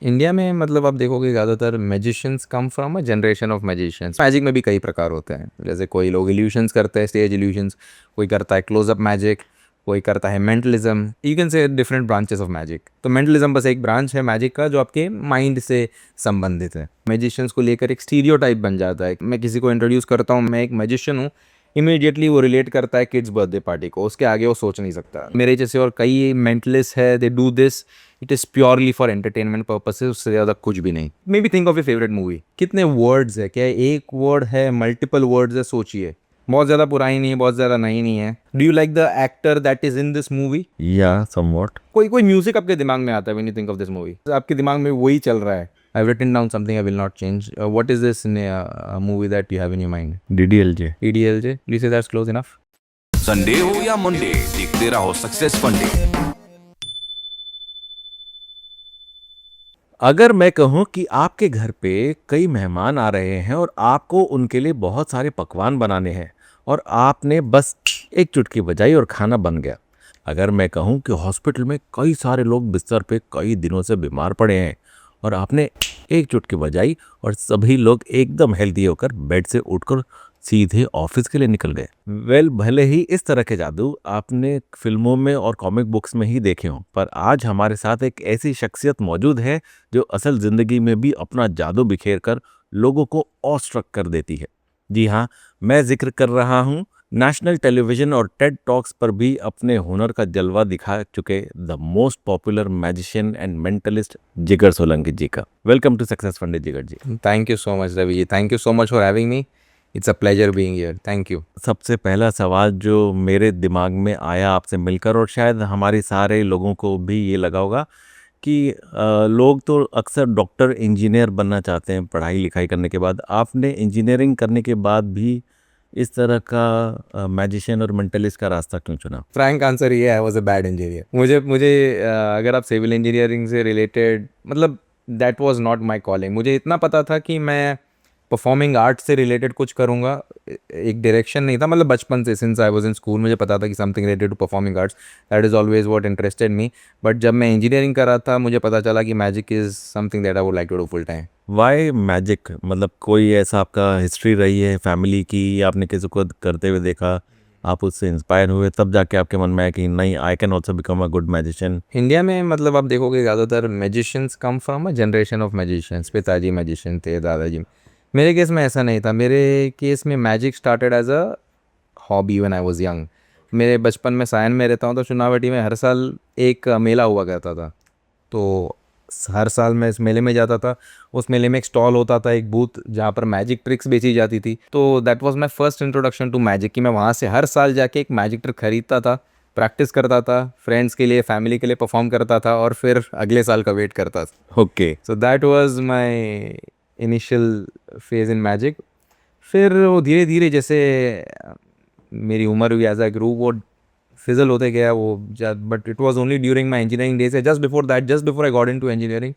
India में मतलब आप देखोगे ज़्यादातर magicians come from a generation of magicians. Magic में भी कई प्रकार होते हैं, जैसे कोई लोग इल्यूशंस करते हैं, स्टेज इल्यूशंस, कोई करता है क्लोजअप मैजिक, कोई करता है mentalism. You can say different branches of magic. तो मेंटलिज्म बस एक ब्रांच है मैजिक का जो आपके माइंड से संबंधित है। मैजिशियंस को लेकर एक स्टीरियोटाइप बन जाता है। मैं किसी को इंट्रोड्यूस करता हूँ, मैं एक मैजिशियन हूँ, इमीडिएटली वो रिलेट करता है किड्स बर्थडे पार्टी को, उसके आगे वो सोच नहीं सकता। मेरे जैसे और कई मेंटलिस्ट है, they do this, it is purely for entertainment purposes, उससे ज़्यादा कुछ भी नहीं। May be think of A favourite movie. कितने वर्ड्स है, क्या एक वर्ड है, मल्टीपल वर्ड्स है, सोचिए। बहुत ज़्यादा पुरानी नहीं है, बहुत ज़्यादा नई नहीं है। Do you like the actor that is in this movie? Yeah, somewhat. कोई कोई म्यूजिक आपके दिमाग में आता है when you think of this movie? आपके दिमाग में वही चल रहा है। I have written down something I will not change. What is this movie that you have in your mind? DDLJ. EDLJ? Do you say that's close enough? Sunday हो या Monday, देखते रहो सक्सेस फंडे। अगर मैं कहूं कि आपके घर पे कई मेहमान आ रहे हैं और आपको उनके लिए बहुत सारे पकवान बनाने हैं और आपने बस एक चुटकी बजाई और खाना बन गया। अगर मैं कहूं कि हॉस्पिटल में कई सारे लोग बिस्तर पे कई दिनों से बीमार पड़े हैं और आपने एक चुटकी बजाई और सभी लोग एकदम हेल्दी होकर बेड से उठकर सीधे ऑफिस के लिए निकल गए। भले ही इस तरह के जादू आपने फिल्मों में और कॉमिक बुक्स में ही देखे हों, पर आज हमारे साथ एक ऐसी शख्सियत मौजूद है जो असल जिंदगी में भी अपना जादू बिखेर कर लोगों को ऑस्ट्रक कर देती है। जी हाँ, मैं जिक्र कर रहा हूँ नेशनल टेलीविजन और टेड टॉक्स पर भी अपने हुनर का जलवा दिखा चुके the most popular magician and mentalist Jigar Solanki ji का। Welcome to success Funde Jigar ji. Thank you so much Ravi ji, thank you so much for having me. It's a pleasure being here, thank you. सबसे पहला सवाल जो मेरे दिमाग में आया आपसे मिलकर, और शायद हमारे सारे लोगों को भी ये लगा होगा कि लोग तो अक्सर डॉक्टर इंजीनियर बनना चाहते हैं पढ़ाई लिखाई करने के बाद। आपने इंजीनियरिंग करने के बाद भी इस तरह का मैजिशियन और मेंटलिस्ट का रास्ता क्यों चुना? फ्रैंक आंसर ये है, I was a bad engineer. मुझे मुझे अगर आप सिविल इंजीनियरिंग से रिलेटेड, मतलब that was not my calling. मुझे इतना पता था कि मैं परफॉर्मिंग आर्ट से रिलेटेड कुछ करूँगा, एक डायरेक्शन नहीं था। मतलब बचपन से, since I was in school, मुझे पता था कि something related to performing arts, that is always what interested me. But जब मैं इंजीनियरिंग कर रहा था, मुझे पता चला कि magic is something that I would like to do full time. Why magic? मतलब कोई ऐसा आपका हिस्ट्री रही है फैमिली की, या आपने किसी को करते हुए देखा, आप उससे इंस्पायर हुए, तब जाके आपके मन में आया कि नहीं, I can also become a good magician? India में मतलब आप देखोगे ज़्यादातर magicians come from a generation of magicians. पिताजी मैजिशियन थे, दादाजी। मेरे केस में ऐसा नहीं था। मेरे केस में magic started as a hobby when I was young. मेरे बचपन में सायन में रहता हूँ, तो चुनावटी में हर साल एक मेला हुआ करता था। तो हर साल मैं इस मेले में जाता था। उस मेले में एक स्टॉल होता था, एक बूथ, जहाँ पर मैजिक ट्रिक्स बेची जाती थी। तो that was my first introduction to magic, कि मैं वहाँ से हर साल जाके एक मैजिक ट्रिक खरीदता था, प्रैक्टिस करता था, फ्रेंड्स के लिए, फैमिली के लिए परफॉर्म करता था, और फिर अगले साल का वेट करता था। Okay. So that was my initial phase in magic. फिर वो धीरे धीरे जैसे मेरी उम्र हुई, एज आई ग्रू, वो फिजल होते गया वो। But it was only during my engineering days, just before that, just before I got into engineering,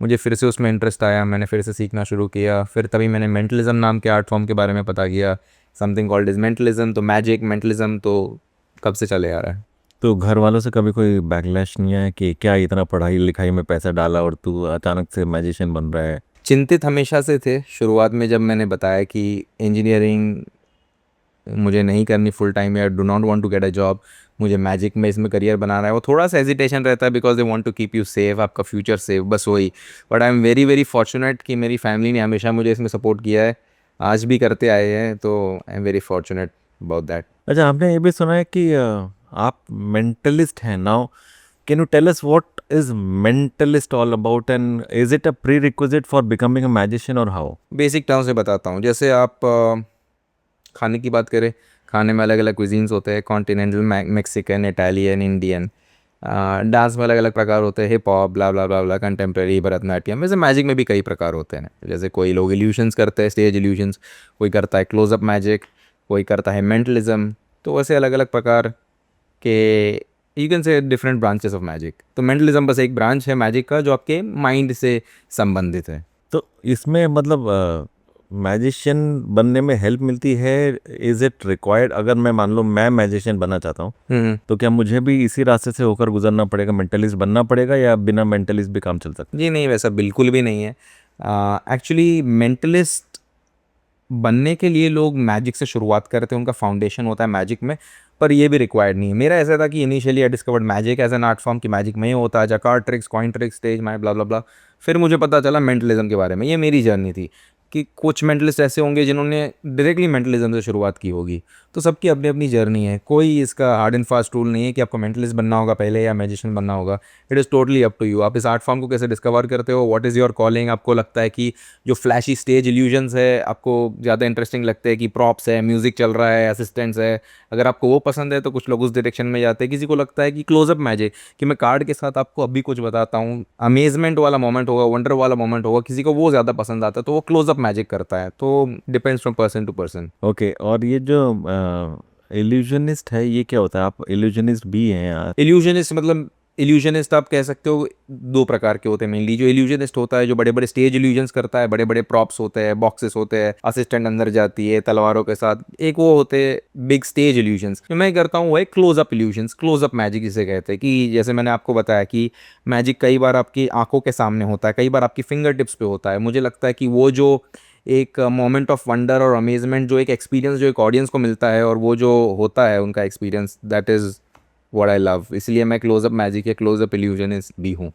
मुझे फिर से उसमें इंटरेस्ट आया। मैंने फिर से सीखना शुरू किया। फिर तभी मैंने मेंटलिज्म नाम के आर्ट फॉर्म के बारे में पता किया, समथिंग कॉल्ड इज मेंटलिज्म। तो मैजिक, मेंटलिज्म तो कब से चले आ रहा है। तो घर वालों से कभी कोई बैकलैश नहीं आया कि क्या इतना पढ़ाई लिखाई में पैसा डाला और तू अचानक से मैजिशियन बन रहा है? चिंतित हमेशा से थे। शुरुआत में जब मैंने बताया कि इंजीनियरिंग मुझे नहीं करनी फुल टाइम, या do not want to get a job, मुझे मैजिक में इसमें करियर बनाना है, वो थोड़ा सा हेजिटेशन रहता है, because they want to keep you safe, आपका फ्यूचर सेफ, बस वही। But I am very very fortunate कि मेरी फैमिली ने हमेशा मुझे इसमें सपोर्ट किया है, आज भी करते आए हैं। तो आई am very fortunate about that. अच्छा, आपने ये भी सुना है कि आप मेंटलिस्ट हैं now. Can you tell us what is mentalist all about, and is it a prerequisite for becoming a magician, और हाउ? बेसिक टर्म से बताता हूँ। जैसे आप खाने की बात करें, खाने में अलग अलग क्विजीन्स होते हैं, continental, Mexican, Italian, Indian. Dance में अलग अलग प्रकार होते हैं, हिप हॉप, ब्ला ब्ला ब्ला ब्ला, कंटेम्प्रेरी, भरतनाट्यम। वैसे मैजिक में भी कई प्रकार होते हैं। जैसे कोई लोग इल्यूशंस करते हैं, स्टेज इल्यूशंस, कोई करता है क्लोजअप मैजिक, कोई करता है मेंटलिज्म। तो वैसे अलग अलग प्रकार के, you can say different branches of magic. तो मेंटलिज्म बस एक ब्रांच है मैजिक का जो आपके माइंड से संबंधित है। तो इसमें मतलब मैजिशियन बनने में हेल्प मिलती है? Is it required? अगर मैं मान लो मैं मैजिशियन बनना चाहता हूँ तो क्या मुझे भी इसी रास्ते से होकर गुजरना पड़ेगा, मेंटलिस्ट बनना पड़ेगा, या बिना मेंटलिस्ट भी काम चल सकता जी नहीं, वैसा बिल्कुल भी नहीं है। एक्चुअली मेंटलिस्ट बनने के लिए लोग मैजिक से शुरुआत करते हैं, उनका फाउंडेशन होता है मैजिक में, पर ये भी रिक्वायर्ड नहीं है। मेरा ऐसा था कि initially I discovered magic as an art form, कि मैजिक में ही होता है, जकार tricks, coin tricks, stage my blah blah blah. फिर मुझे पता चला मेंटलिज्म के बारे में। ये मेरी जर्नी थी कि कुछ मेंटलिस्ट ऐसे होंगे जिन्होंने डायरेक्टली मेंटलिज्म से शुरुआत की होगी। तो सबकी अपनी अपनी जर्नी है, कोई इसका हार्ड एंड फास्ट रूल नहीं है कि आपको मेंटलिस्ट बनना होगा पहले या मैजिशियन बनना होगा। It is totally up to you. आप इस आर्ट फॉर्म को कैसे डिस्कवर करते हो, व्हाट इज़ योर कॉलिंग। आपको लगता है कि जो फ्लैशी स्टेज इल्यूजन्स है आपको ज़्यादा इंटरेस्टिंग लगते हैं, कि प्रॉप्स है, म्यूजिक चल रहा है, असिस्टेंट्स है, अगर आपको वो पसंद है तो कुछ लोग उस डायरेक्शन में जाते हैं। किसी को लगता है कि क्लोजअप मैजिक, कि मैं कार्ड के साथ आपको अभी कुछ बताता हूँ, अमेजमेंट वाला मोमेंट होगा, वंडर वाला मोमेंट होगा, किसी को वो ज़्यादा पसंद आता है तो वो क्लोजअप मैजिक करता है। तो depends from person to person. Okay, और ये जो इल्यूजनिस्ट है ये क्या होता है? आप इल्यूजनिस्ट भी हैं यार? इल्यूजनिस्ट मतलब, इल्यूजनिस्ट आप कह सकते हो दो प्रकार के होते हैं मेनली। जो इल्यूजनिस्ट होता है जो बड़े बड़े स्टेज इल्यूजन्स करता है, बड़े बड़े प्रॉप्स होते हैं, बॉक्सेस होते हैं, असिस्टेंट अंदर जाती है तलवारों के साथ, एक वो होते हैं बिग स्टेज इल्यूजन्स। जो मैं करता हूँ वो है क्लोजअप इल्यूजन्स, क्लोजअप मैजिक जिसे कहते हैं। कि जैसे मैंने आपको बताया कि मैजिक कई बार आपकी आंखों के सामने होता है, कई बार आपकी फिंगर टिप्स पे होता है। मुझे लगता है कि वो जो एक मोमेंट ऑफ वंडर और अमेजमेंट, जो एक एक्सपीरियंस जो एक ऑडियंस को मिलता है, और वो जो होता है उनका experience, that is what I love. इसलिए मैं क्लोजअप मैजिक या क्लोजअप इल्यूजनिस्ट भी हूँ।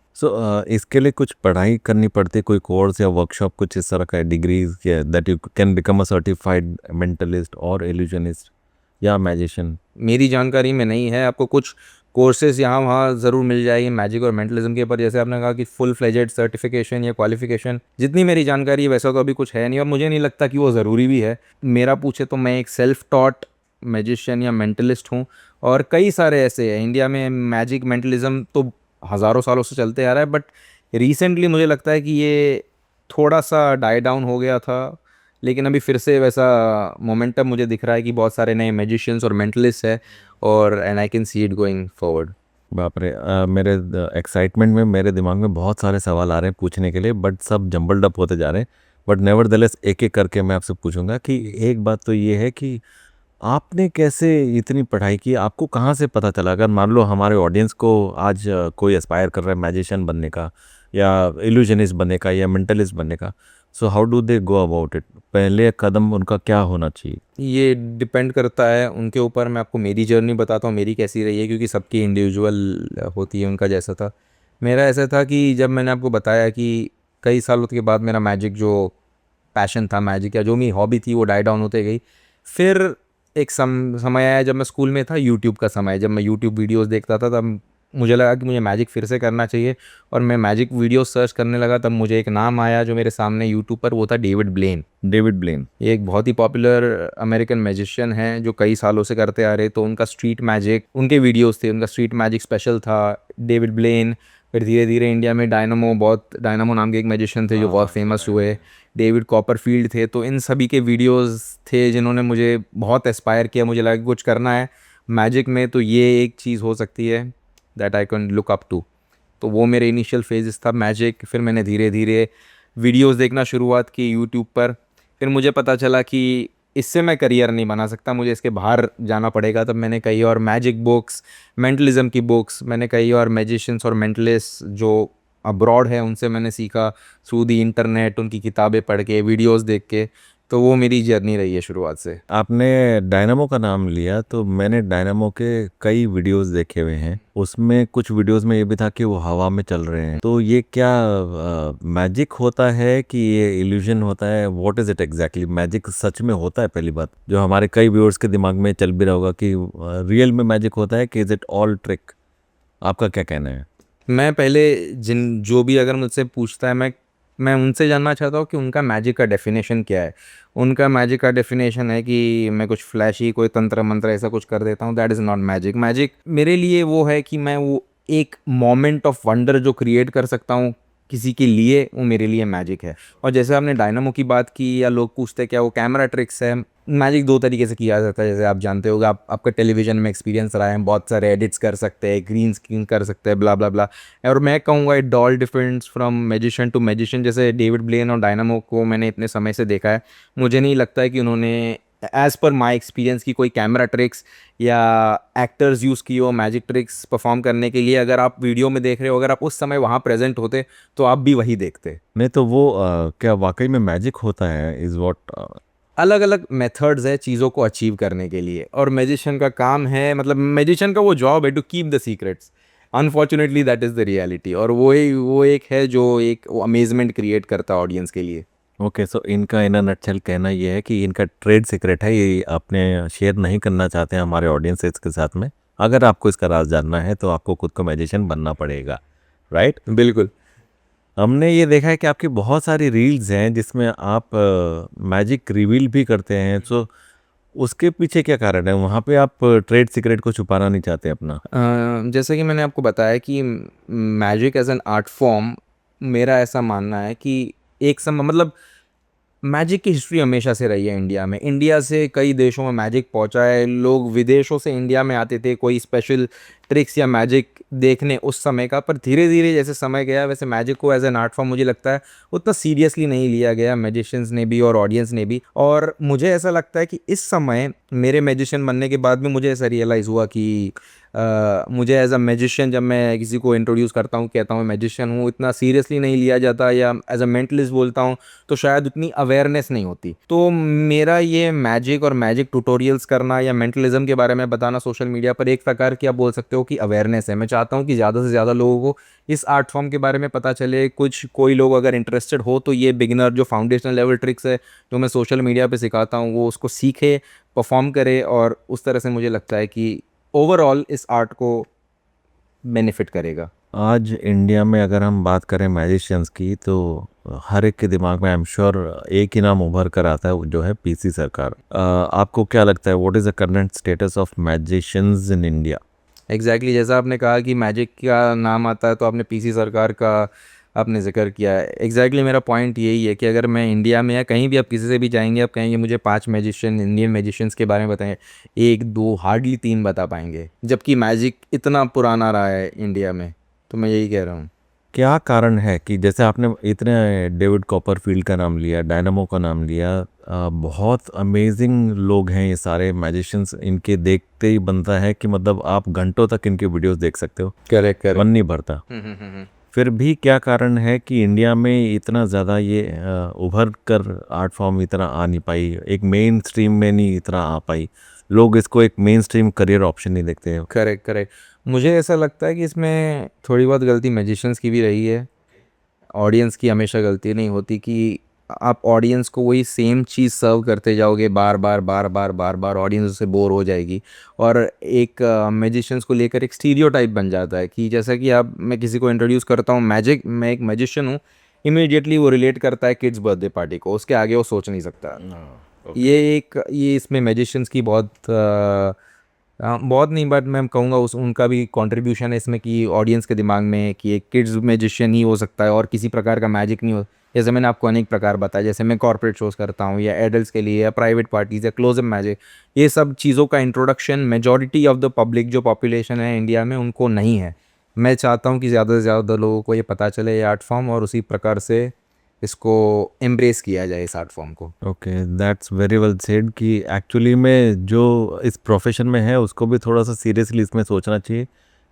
इसके लिए कुछ पढ़ाई करनी पड़ती है, कोई कोर्स या वर्कशॉप कुछ इस तरह का degrees that you can become a certified mentalist और इल्यूजनिस्ट या मैजिशियन? मेरी जानकारी में नहीं है। आपको कुछ कोर्सेज यहाँ वहाँ ज़रूर मिल जाएगी मैजिक और मेंटलिज्म के, पर जैसे आपने कहा कि फुल फ्लेजेड सर्टिफिकेशन या क्वालिफिकेशन, जितनी मेरी जानकारी है वैसा तो अभी कुछ है नहीं, और मुझे नहीं लगता कि वो ज़रूरी भी है। मेरा पूछे तो मैं एक सेल्फ टॉट मैजिशियन या मेंटलिस्ट हूँ। और कई सारे ऐसे हैं इंडिया में। मैजिक मेंटलिज्म तो हज़ारों सालों से चलते आ रहा है, बट रिसेंटली मुझे लगता है कि ये थोड़ा सा डाई डाउन हो गया था, लेकिन अभी फिर से वैसा मोमेंटम मुझे दिख रहा है कि बहुत सारे नए मैजिशियंस और मेंटलिस्ट है, और and I can see it going forward. बाप रे, मेरे एक्साइटमेंट में मेरे दिमाग में बहुत सारे सवाल आ रहे हैं पूछने के लिए, बट सब जम्बल्ड अप होते जा रहे हैं। बट नेवरदलेस एक एक करके मैं आपसे पूछूंगा कि एक बात तो ये है कि आपने कैसे इतनी पढ़ाई की? आपको कहाँ से पता चला? अगर मान लो हमारे ऑडियंस को आज कोई एस्पायर कर रहा है मैजिशियन बनने का, या इल्यूजनिस्ट बनने का, या मेंटलिस्ट बनने का, so how do they go about it? पहले कदम उनका क्या होना चाहिए? ये डिपेंड करता है उनके ऊपर। मैं आपको मेरी जर्नी बताता हूँ मेरी कैसी रही है, क्योंकि सबकी इंडिविजुअल होती है उनका जैसा था। मेरा ऐसा था कि जब मैंने आपको बताया कि कई सालों के बाद मेरा मैजिक जो पैशन था, मैजिक या जो मेरी हॉबी थी, वो डाई डाउन होते गई। फिर एक समय आया जब मैं स्कूल में था, यूट्यूब का समय, जब मैं यूट्यूब वीडियोस देखता था, तब मुझे लगा कि मुझे मैजिक फिर से करना चाहिए, और मैं मैजिक वीडियो सर्च करने लगा। तब मुझे एक नाम आया जो मेरे सामने यूट्यूब पर, वो था डेविड ब्लेन। डेविड ब्लेन? ये एक बहुत ही पॉपुलर अमेरिकन मैजिशियन हैं जो कई सालों से करते आ रहे। तो उनका स्ट्रीट मैजिक, उनके वीडियोस थे, उनका स्ट्रीट मैजिक स्पेशल था, डेविड ब्लेन। फिर धीरे धीरे इंडिया में डायनामो नाम के एक मैजिशियन थे जो बहुत फेमस हुए, डेविड कॉपरफील्ड थे। तो इन सभी के वीडियोस थे जिन्होंने मुझे बहुत एस्पायर किया। मुझे लगा कि कुछ करना है मैजिक में, तो ये एक चीज़ हो सकती है that I can look up to. तो वो मेरे इनिशियल फेजेस था मैजिक। फिर मैंने धीरे धीरे वीडियोस देखना शुरुआत की यूट्यूब पर। फिर मुझे पता चला कि इससे मैं करियर नहीं बना सकता, मुझे इसके बाहर जाना पड़ेगा। तब मैंने कई और मैजिक बुक्स, मेंटलिज्म की बुक्स, मैंने कई और मैजिशियंस और मेंटलिस्ट जो अब्रॉड है उनसे मैंने सीखा थ्रू दी इंटरनेट, उनकी किताबें पढ़ के, वीडियोस देख के। तो वो मेरी जर्नी रही है शुरुआत से। आपने डायनामो का नाम लिया तो मैंने डायनामो के कई वीडियोस देखे हुए हैं। उसमें कुछ वीडियोस में ये भी था कि वो हवा में चल रहे हैं। तो ये क्या मैजिक होता है कि ये इल्यूजन होता है? What is it exactly? Magic सच में होता है? पहली बात जो हमारे कई व्यूअर्स के दिमाग में चल भी रहा होगा कि रियल में मैजिक होता है कि इज इट ऑल ट्रिक? आपका क्या कहना है? मैं पहले जो भी अगर मुझसे पूछता है, मैं उनसे जानना चाहता हूँ कि उनका मैजिक का डेफिनेशन क्या है। उनका मैजिक का डेफिनेशन है कि मैं कुछ फ्लैशी, कोई तंत्र मंत्र ऐसा कुछ कर देता हूँ, that is not magic. Magic मेरे लिए वो है कि मैं वो एक मोमेंट ऑफ वंडर जो क्रिएट कर सकता हूँ किसी के लिए वो मेरे लिए मैजिक है। और जैसे आपने डायनामो की बात की या लोग पूछते हैं क्या वो कैमरा ट्रिक्स है, मैजिक दो तरीके से किया जाता है। जैसे आप जानते होगा, आपका टेलीविजन में एक्सपीरियंस रहा है, हम बहुत सारे एडिट्स कर सकते हैं, ग्रीन स्क्रीन कर सकते हैं, ब्ला ब्ला ब्ला। और मैं कहूँगा it all difference from magician to magician. जैसे डेविड ब्लेन और डायनामो को मैंने इतने समय से देखा है, मुझे नहीं लगता है कि उन्होंने एज़ पर माई एक्सपीरियंस की कोई कैमरा ट्रिक्स या एक्टर्स यूज़ की हो मैजिक ट्रिक्स परफॉर्म करने के लिए। अगर आप वीडियो में देख रहे हो, अगर आप उस समय वहाँ प्रेजेंट होते तो आप भी वही देखते। नहीं तो वो क्या वाकई में मैजिक होता है इज़ व्हाट। अलग अलग मेथड्स है चीज़ों को अचीव करने के लिए, और मैजिशियन का काम है, मतलब मैजिशियन का वो जॉब है to keep the secrets. Unfortunately that is the reality, और वो एक है जो एक अमेजमेंट क्रिएट करता है ऑडियंस के लिए। ओके, सो इनका इन अ नटशेल कहना ये है कि इनका ट्रेड सीक्रेट है, ये अपने शेयर नहीं करना चाहते हैं हमारे ऑडियंसेस के साथ में। अगर आपको इसका राज जानना है तो आपको खुद को मैजिशियन बनना पड़ेगा, राइट। बिल्कुल। हमने ये देखा है कि आपकी बहुत सारी रील्स हैं जिसमें आप मैजिक रिवील भी करते हैं, सो उसके पीछे क्या कारण है? वहाँ पे आप ट्रेड सीक्रेट को छुपाना नहीं चाहते अपना? जैसे कि मैंने आपको बताया कि magic as an art form, मेरा ऐसा मानना है कि एक समय, मतलब मैजिक की हिस्ट्री हमेशा से रही है इंडिया में। इंडिया से कई देशों में मैजिक पहुंचा है, लोग विदेशों से इंडिया में आते थे कोई स्पेशल ट्रिक्स या मैजिक देखने उस समय का। पर धीरे धीरे जैसे समय गया, वैसे मैजिक को एज एन आर्ट फॉर्म मुझे लगता है उतना सीरियसली नहीं लिया गया, मैजिशियंस ने भी और ऑडियंस ने भी। और मुझे ऐसा लगता है कि इस समय मेरे मैजिशियन बनने के बाद में मुझे ऐसा रियलाइज़ हुआ कि मुझे एज अ मैजिशियन, जब मैं किसी को इंट्रोड्यूस करता हूँ, कहता हूँ मैजिशियन हूँ, इतना सीरियसली नहीं लिया जाता, या एज अ मेंटलिस्ट बोलता हूँ तो शायद उतनी अवेयरनेस नहीं होती। तो मेरा ये मैजिक और मैजिक ट्यूटोरियल्स करना या मेंटलिज्म के बारे में बताना सोशल मीडिया पर एक प्रकार की आप बोल सकते हो कि अवेयरनेस है। मैं चाहता हूँ कि ज़्यादा से ज़्यादा लोगों को इस आर्ट फॉर्म के बारे में पता चले। कोई लोग अगर इंटरेस्टेड हो तो ये बिगिनर जो फाउंडेशनल लेवल ट्रिक्स है जो मैं सोशल मीडिया पे सिखाता हूँ, वो उसको सीखे, परफॉर्म करे, और उस तरह से मुझे लगता है कि ओवरऑल इस आर्ट को बेनिफिट करेगा। आज इंडिया में अगर हम बात करें मैजिशियंस की तो हर एक के दिमाग में आई एम श्योर एक ही नाम उभर कर आता है, वो जो है पीसी सरकार। आपको क्या लगता है, what is the current status of magicians in India? Exactly जैसा आपने कहा कि मैजिक का नाम आता है तो आपने पीसी सरकार का आपने जिक्र किया है। एग्जैक्टली मेरा पॉइंट यही है कि अगर मैं इंडिया में या कहीं भी, आप किसी से भी जाएंगे, आप कहेंगे मुझे 5 मैजिशियन, इंडियन मैजिशियंस के बारे में बताएं, एक दो हार्डली 3 बता पाएंगे, जबकि मैजिक इतना पुराना रहा है इंडिया में। तो मैं यही कह रहा हूँ। क्या कारण है कि जैसे आपने इतने डेविड कॉपरफील्ड का नाम लिया, डायनामो का नाम लिया, बहुत अमेजिंग लोग हैं ये सारे मैजिशियंस, इनके देखते ही बनता है कि मतलब आप घंटों तक इनके वीडियोस देख सकते हो, करेक्ट मन नहीं भरता। फिर भी क्या कारण है कि इंडिया में इतना ज़्यादा ये उभर कर आर्ट फॉर्म इतना आ नहीं पाई, एक मेन स्ट्रीम में नहीं इतना आ पाई, लोग इसको एक मेन स्ट्रीम करियर ऑप्शन नहीं देखते हैं? Correct correct. मुझे ऐसा लगता है कि इसमें थोड़ी बहुत गलती मैजिशियंस की भी रही है। ऑडियंस की हमेशा गलती नहीं होती कि आप ऑडियंस को वही सेम चीज़ सर्व करते जाओगे बार बार बार बार बार बार, ऑडियंस उससे बोर हो जाएगी। और एक मैजिशियंस को लेकर एक स्टीरियोटाइप बन जाता है कि जैसा कि आप, मैं किसी को इंट्रोड्यूस करता हूँ मैजिक, मैं एक मैजिशियन हूँ, इमीडिएटली वो रिलेट करता है किड्स बर्थडे पार्टी को, उसके आगे वो सोच नहीं सकता। ये इसमें मैजिशियंस की बहुत नहीं, बट मैं कहूँगा उनका भी कंट्रीब्यूशन है इसमें कि ऑडियंस के दिमाग में कि एक किड्स मैजिशियन ही हो सकता है और किसी प्रकार का मैजिक नहीं हो। जैसे मैंने आपको अनेक प्रकार बताया, जैसे मैं कॉर्पोरेट शोज़ करता हूँ या एडल्ट्स के लिए या प्राइवेट पार्टीज़ या क्लोजअप मैजिक, ये सब चीज़ों का introduction majority of the public जो पॉपुलेशन है इंडिया में उनको नहीं है। मैं चाहता हूँ कि ज़्यादा से ज़्यादा लोगों को ये पता चले ये आर्ट फॉर्म, और उसी प्रकार से इसको एम्ब्रेस किया जाए इस आर्ट फॉर्म को। Okay, that's very well said कि एक्चुअली में जो इस प्रोफेशन में है उसको भी थोड़ा सा सीरियसली इसमें सोचना चाहिए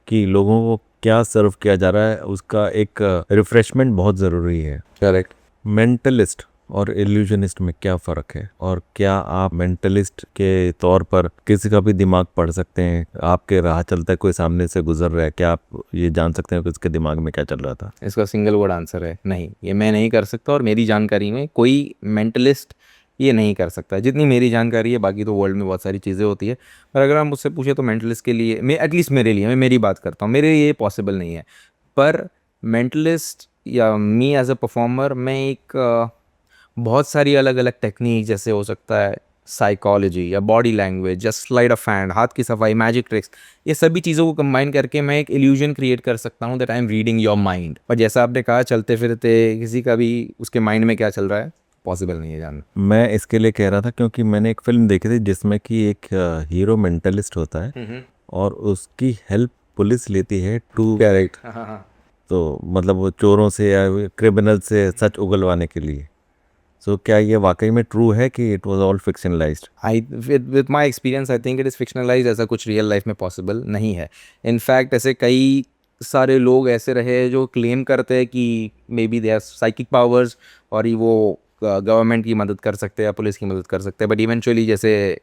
कि लोगों को क्या सर्व किया जा रहा है, उसका एक रिफ्रेशमेंट बहुत ज़रूरी है। करेक्ट। मेंटलिस्ट और इल्यूजनिस्ट में क्या फ़र्क है, और क्या आप मेंटलिस्ट के तौर पर किसी का भी दिमाग पढ़ सकते हैं? आपके राह चलता है, कोई सामने से गुजर रहा है, क्या आप ये जान सकते हैं कि उसके दिमाग में क्या चल रहा था? इसका सिंगल वर्ड आंसर है नहीं, ये मैं नहीं कर सकता, और मेरी जानकारी में कोई मेंटलिस्ट ये नहीं कर सकता जितनी मेरी जानकारी है। बाकी तो वर्ल्ड में बहुत सारी चीज़ें होती है, पर अगर आप मुझसे पूछे तो मेंटलिस्ट के लिए, मैं एटलीस्ट मेरे लिए, मैं मेरी बात करता हूँ, मेरे लिए ये पॉसिबल नहीं है। पर मेंटलिस्ट या मी एज अ परफॉर्मर, मैं एक बहुत सारी अलग अलग टेक्निक, जैसे हो सकता है साइकोलॉजी या बॉडी लैंग्वेज या स्लाइड ऑफ हैंड, हाथ की सफाई, मैजिक ट्रिक्स, ये सभी चीज़ों को कंबाइन करके मैं एक इल्यूजन क्रिएट कर सकता हूँ that I am reading your mind. पर जैसा आपने कहा चलते फिरते किसी का भी उसके माइंड में क्या चल रहा है पॉसिबल नहीं है जानना। मैं इसके लिए कह रहा था क्योंकि मैंने एक फिल्म देखी थी जिसमें कि एक हीरो मेंटलिस्ट होता है और उसकी हेल्प पुलिस लेती है टू करेक्ट। तो मतलब वो चोरों से या क्रिमिनल से सच उगलवाने के लिए। सो क्या ये वाकई में ट्रू है कि it was all fictionalized? I with my experience I think it is fictionalize. ऐसा कुछ रियल लाइफ में पॉसिबल नहीं है। इनफैक्ट ऐसे कई सारे लोग ऐसे रहे जो क्लेम करते हैं कि may be they have psychic powers और ही वो गवर्नमेंट की मदद कर सकते हैं या पुलिस की मदद कर सकते हैं, बट इवेंचुअली जैसे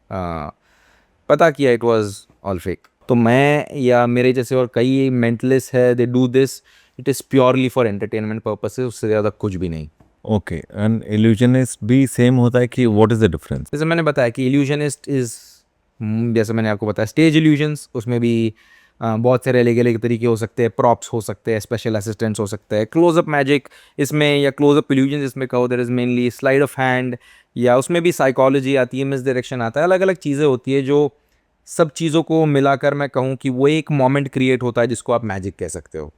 पता किया इट वाज ऑल फेक। तो मैं या मेरे जैसे और कई मेंटलिस्ट है, they do this, it is purely for entertainment purposes, उससे ज़्यादा कुछ भी नहीं। ओके, एंड इल्यूजनिस्ट भी सेम होता है कि व्हाट इज द डिफरेंस? जैसे मैंने बताया कि इल्यूजनिस्ट इज़, जैसे मैंने आपको बताया स्टेज इल्यूजन्स, उसमें भी बहुत सारे अलग अलग तरीके हो सकते हैं, प्रॉप्स हो सकते हैं, स्पेशल असिस्टेंट्स हो सकते हैं, क्लोजअप मैजिक इसमें या क्लोजअप इल्यूजन इसमें कहो there is mainly sleight of hand, या उसमें भी साइकोलॉजी आती है, मिस डायरेक्शन आता है, अलग अलग चीज़ें होती है जो सब चीज़ों को मिलाकर मैं कहूँ कि वो एक मोमेंट क्रिएट होता है जिसको आप मैजिक कह सकते हो।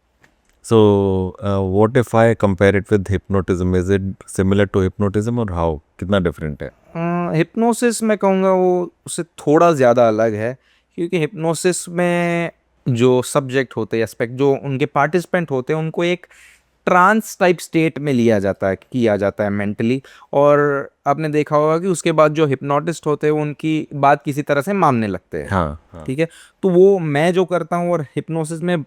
So, what if I compare it with hypnotism? Is it similar to hypnotism और how? कितना डिफरेंट है? हिप्नोसिस मैं कहूँगा वो उससे थोड़ा ज़्यादा अलग है, क्योंकि हिप्नोसिस में जो सब्जेक्ट होते हैं, एस्पेक्ट जो उनके पार्टिसिपेंट होते हैं, उनको एक ट्रांस टाइप स्टेट में लिया जाता है, किया जाता है मेंटली, और आपने देखा होगा कि उसके बाद जो हिप्नोटिस्ट होते हैं वो उनकी बात किसी तरह से मानने लगते हैं। हाँ। ठीक है, तो वो मैं जो करता हूँ और हिप्नोसिस में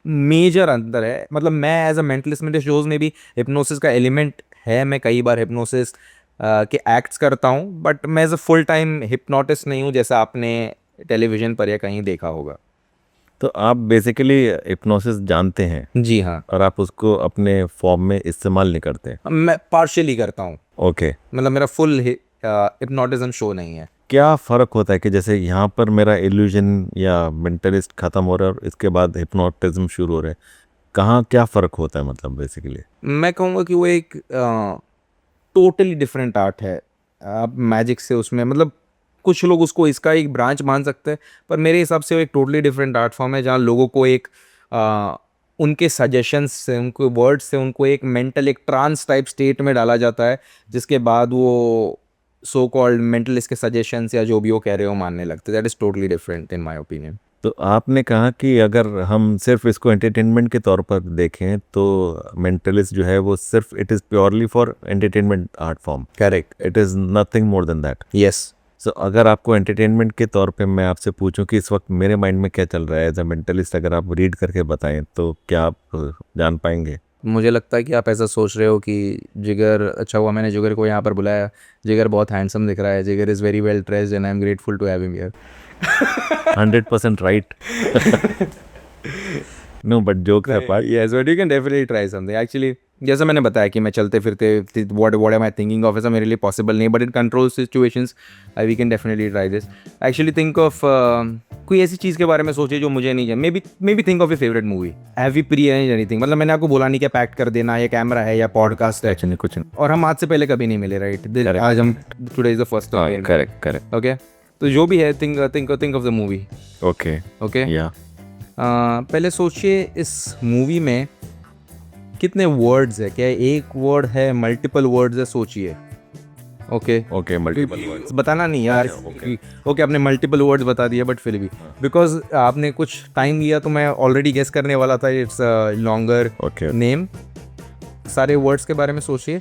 मेजर अंतर है। मतलब मैं एज अ मेंटलिस्ट, मेरे शोज़ में भी हिप्नोसिस का एलिमेंट है, मैं कई बार हिप्नोसिस के एक्ट्स करता हूँ, बट मैं as a full time hypnotist नहीं हूँ जैसा आपने टेलीविज़न पर या कहीं देखा होगा। तो आप बेसिकली हिप्नोसिस जानते हैं जी हाँ, और आप उसको अपने फॉर्म में इस्तेमाल नहीं करते? मैं पार्शियली करता हूँ, ओके। मतलब मेरा फुल हिप्नोटिज्म शो नहीं है। क्या फ़र्क होता है कि जैसे यहाँ पर मेरा इल्यूजन या मेंटलिस्ट ख़त्म हो रहा है और इसके बाद हिप्नोटिज्म शुरू हो रहा है, कहाँ क्या फ़र्क होता है मतलब बेसिकली? मैं कहूँगा कि वो एक टोटली डिफरेंट आर्ट है। आप मैजिक से उसमें मतलब कुछ लोग उसको इसका एक ब्रांच मान सकते हैं, पर मेरे हिसाब से वो एक टोटली डिफरेंट आर्ट फॉर्म है जहाँ लोगों को एक उनके सजेशंस से, उनके वर्ड्स से उनको एक मेंटल एक ट्रांस टाइप स्टेट में डाला जाता है, जिसके बाद वो सो कॉल्ड मेंटलिस्ट के सजेशंस या जो भी वो कह रहे हो मानने लगते हैं। That is totally different in my opinion. तो आपने कहा कि अगर हम सिर्फ इसको एंटरटेनमेंट के तौर पर देखें तो मेंटलिस्ट जो है वो सिर्फ it is purely for entertainment art form, correct, it is nothing more than that. Yes. So अगर आपको एंटरटेनमेंट के तौर पे मैं आपसे पूछूं कि इस वक्त मेरे माइंड में क्या चल रहा है एज अ मेंटलिस्ट, अगर आप रीड करके बताएं तो क्या आप जान पाएंगे? मुझे लगता है कि आप ऐसा सोच रहे हो कि जिगर, अच्छा हुआ मैंने जिगर को यहाँ पर बुलाया, जिगर बहुत हैंडसम दिख रहा है, Jigar is very well dressed and I am grateful to have him here. 100% right. No but jokes apart, Yes, but you can definitely try something. Actually, जैसा मैंने बताया कि मैं चलते फिरते what am I thinking of ऐसा मेरे लिए पॉसिबल नहीं, but in control situations we can definitely try this. Actually think of कोई ऐसी चीज़ के बारे में सोचिए जो मुझे नहीं है। May be think of your favourite movie, have you pre anything. मतलब मैंने आपको बोला नहीं कि पैक्ट कर देना, या कैमरा है या पॉडकास्ट है, एक्चुअली कुछ नहीं। और हम आज से पहले कभी नहीं मिले, राइट? आज हम today is the first time. Correct. Okay, तो जो भी है think of the movie. Okay okay, या पहले सोचिए इस मूवी में कितने वर्ड्स है, क्या एक वर्ड है, मल्टीपल वर्ड्स है, सोचिए। ओके, मल्टीपल वर्ड्स बताना नहीं यार। ओके, आपने मल्टीपल वर्ड्स बता दिया, बट फिर भी बिकॉज आपने कुछ टाइम लिया तो मैं ऑलरेडी गेस करने वाला था। It's longer okay name. सारे वर्ड्स के बारे में सोचिए।